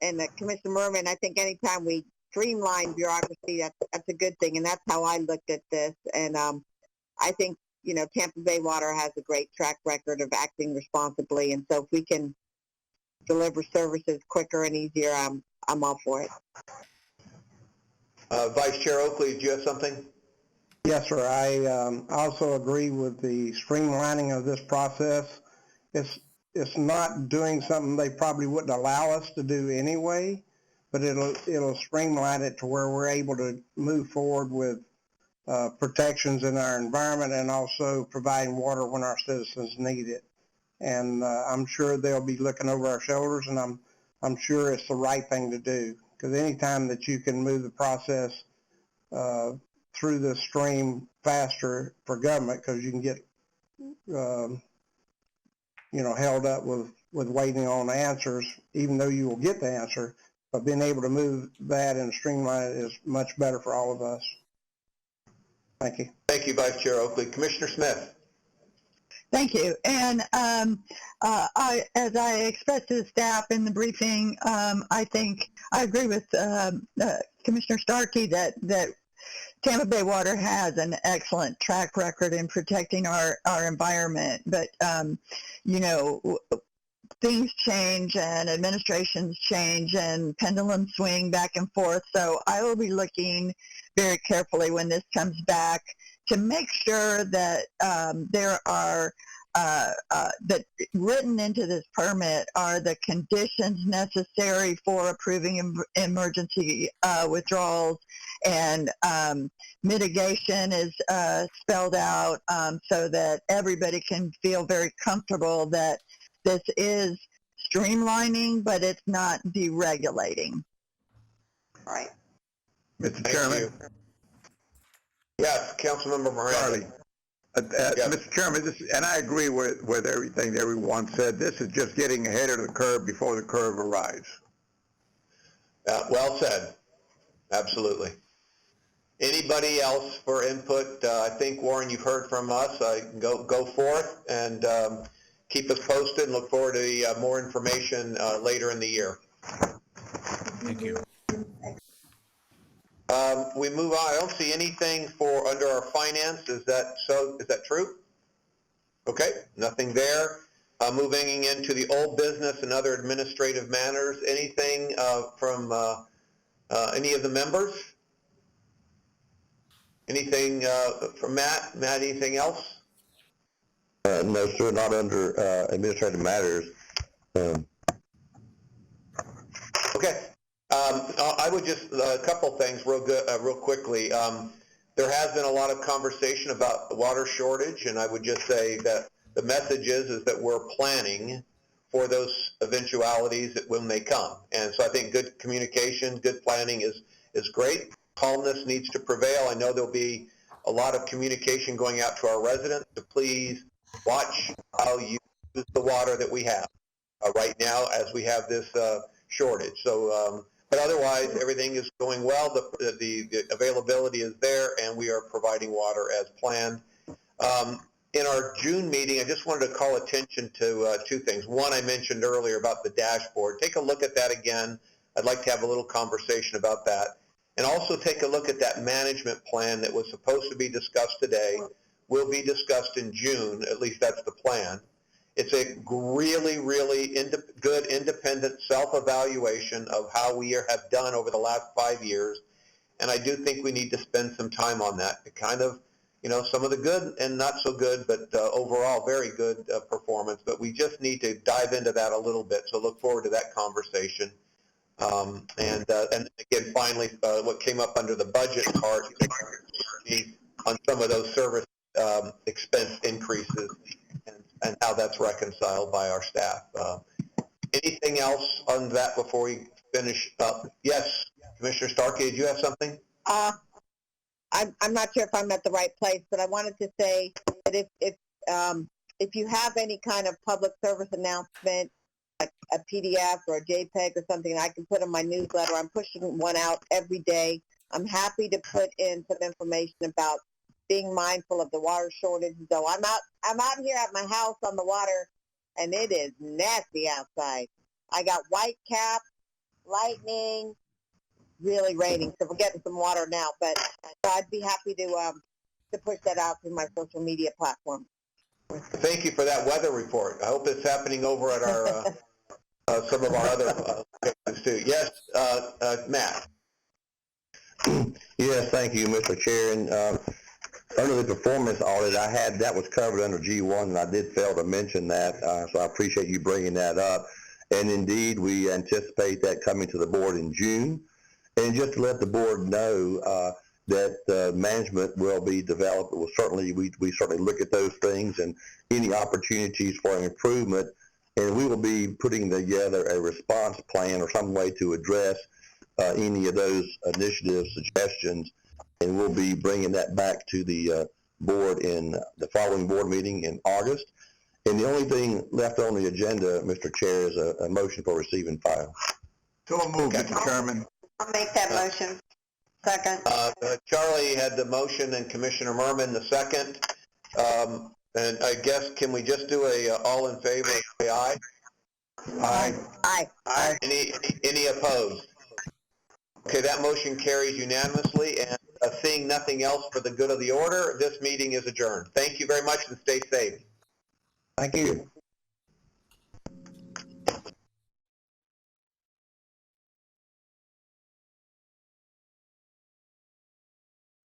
and Commissioner Merman, I think anytime we streamline bureaucracy, that's a good thing, and that's how I looked at this. And I think, Tampa Bay Water has a great track record of acting responsibly, and so if we can deliver services quicker and easier, I'm all for it. Vice Chair Oakley, do you have something? Yes, sir. I also agree with the streamlining of this process. It's not doing something they probably wouldn't allow us to do anyway, but it'll streamline it to where we're able to move forward with protections in our environment and also providing water when our citizens need it. And I'm sure they'll be looking over our shoulders, and I'm sure it's the right thing to do, because anytime that you can move the process through the stream faster for government, because you can get held up with waiting on answers, even though you will get the answer, but being able to move that and streamline it is much better for all of us. Thank you. Thank you, Vice Chair Oakley. Commissioner Smith. Thank you. And as I expressed to the staff in the briefing, I think I agree with Commissioner Starkey that Tampa Bay Water has an excellent track record in protecting our environment. But, things change and administrations change and pendulums swing back and forth. So I will be looking very carefully when this comes back to make sure that there are that written into this permit are the conditions necessary for approving emergency withdrawals, and mitigation is spelled out so that everybody can feel very comfortable that this is streamlining, but it's not deregulating. All right. Mr. Chairman. Yes, Councilmember Miranda. Mr. Chairman, and I agree with everything that everyone said. This is just getting ahead of the curve before the curve arrives. Well said. Absolutely. Anybody else for input? I think, Warren, you've heard from us. Go forth and keep us posted, and look forward to more information later in the year. Thank you. We move on. I don't see anything for under our finance. Is that so? Is that true? Okay, nothing there. Moving into the old business and other administrative matters. Anything from any of the members? Anything from Matt? Matt, anything else? No, sir, not under administrative matters. Okay. I would would just, a couple things real quickly. There has been a lot of conversation about the water shortage, and I would just say that the message is that we're planning for those eventualities when they come. And so I think good communication, good planning is great. Calmness needs to prevail. I know there'll be a lot of communication going out to our residents to please watch how you use the water that we have right now as we have this shortage. So, but otherwise, everything is going well. The availability is there, and we are providing water as planned. In our June meeting, I just wanted to call attention to two things. One, I mentioned earlier about the dashboard. Take a look at that again. I'd like to have a little conversation about that. And also take a look at that management plan that was supposed to be discussed today, will be discussed in June, at least that's the plan. It's a really, really good independent self-evaluation of how we have done over the last 5 years. And I do think we need to spend some time on that to kind of, you know, some of the good and not so good, but overall very good performance. But we just need to dive into that a little bit. So look forward to that conversation. And again, finally, what came up under the budget part on some of those service expense increases and how that's reconciled by our staff. Anything else on that before we finish up? Yes, Commissioner Starkey, did you have something? I'm not sure if I'm at the right place, but I wanted to say that if you have any kind of public service announcement, like a PDF or a JPEG or something I can put in my newsletter, I'm pushing one out every day. I'm happy to put in some information about being mindful of the water shortage. So I'm out here at my house on the water, and it is nasty outside. I got white cap, lightning, really raining, so we're getting some water now. But I'd be happy to push that out through my social media platform. Thank you for that weather report. I hope it's happening over at our some of our other places too. Yes, Matt. Yes, thank you, Mr. Chair. And under the performance audit, that was covered under G1, and I did fail to mention that, so I appreciate you bringing that up. And indeed, we anticipate that coming to the board in June. And just to let the board know that management will be developed. We certainly look at those things and any opportunities for improvement, and we will be putting together a response plan or some way to address any of those initiatives, suggestions, and we'll be bringing that back to the board in the following board meeting in August. And the only thing left on the agenda, Mr. Chair, is a motion for receive and file. So moved, Mr. Chairman. I'll make that motion. Second. Charlie had the motion and Commissioner Merman the second. And I guess, can we just do a all in favor, say aye? Aye. Aye. Aye. Any opposed? Okay, that motion carries unanimously, and seeing nothing else for the good of the order, this meeting is adjourned. Thank you very much and stay safe. Thank you.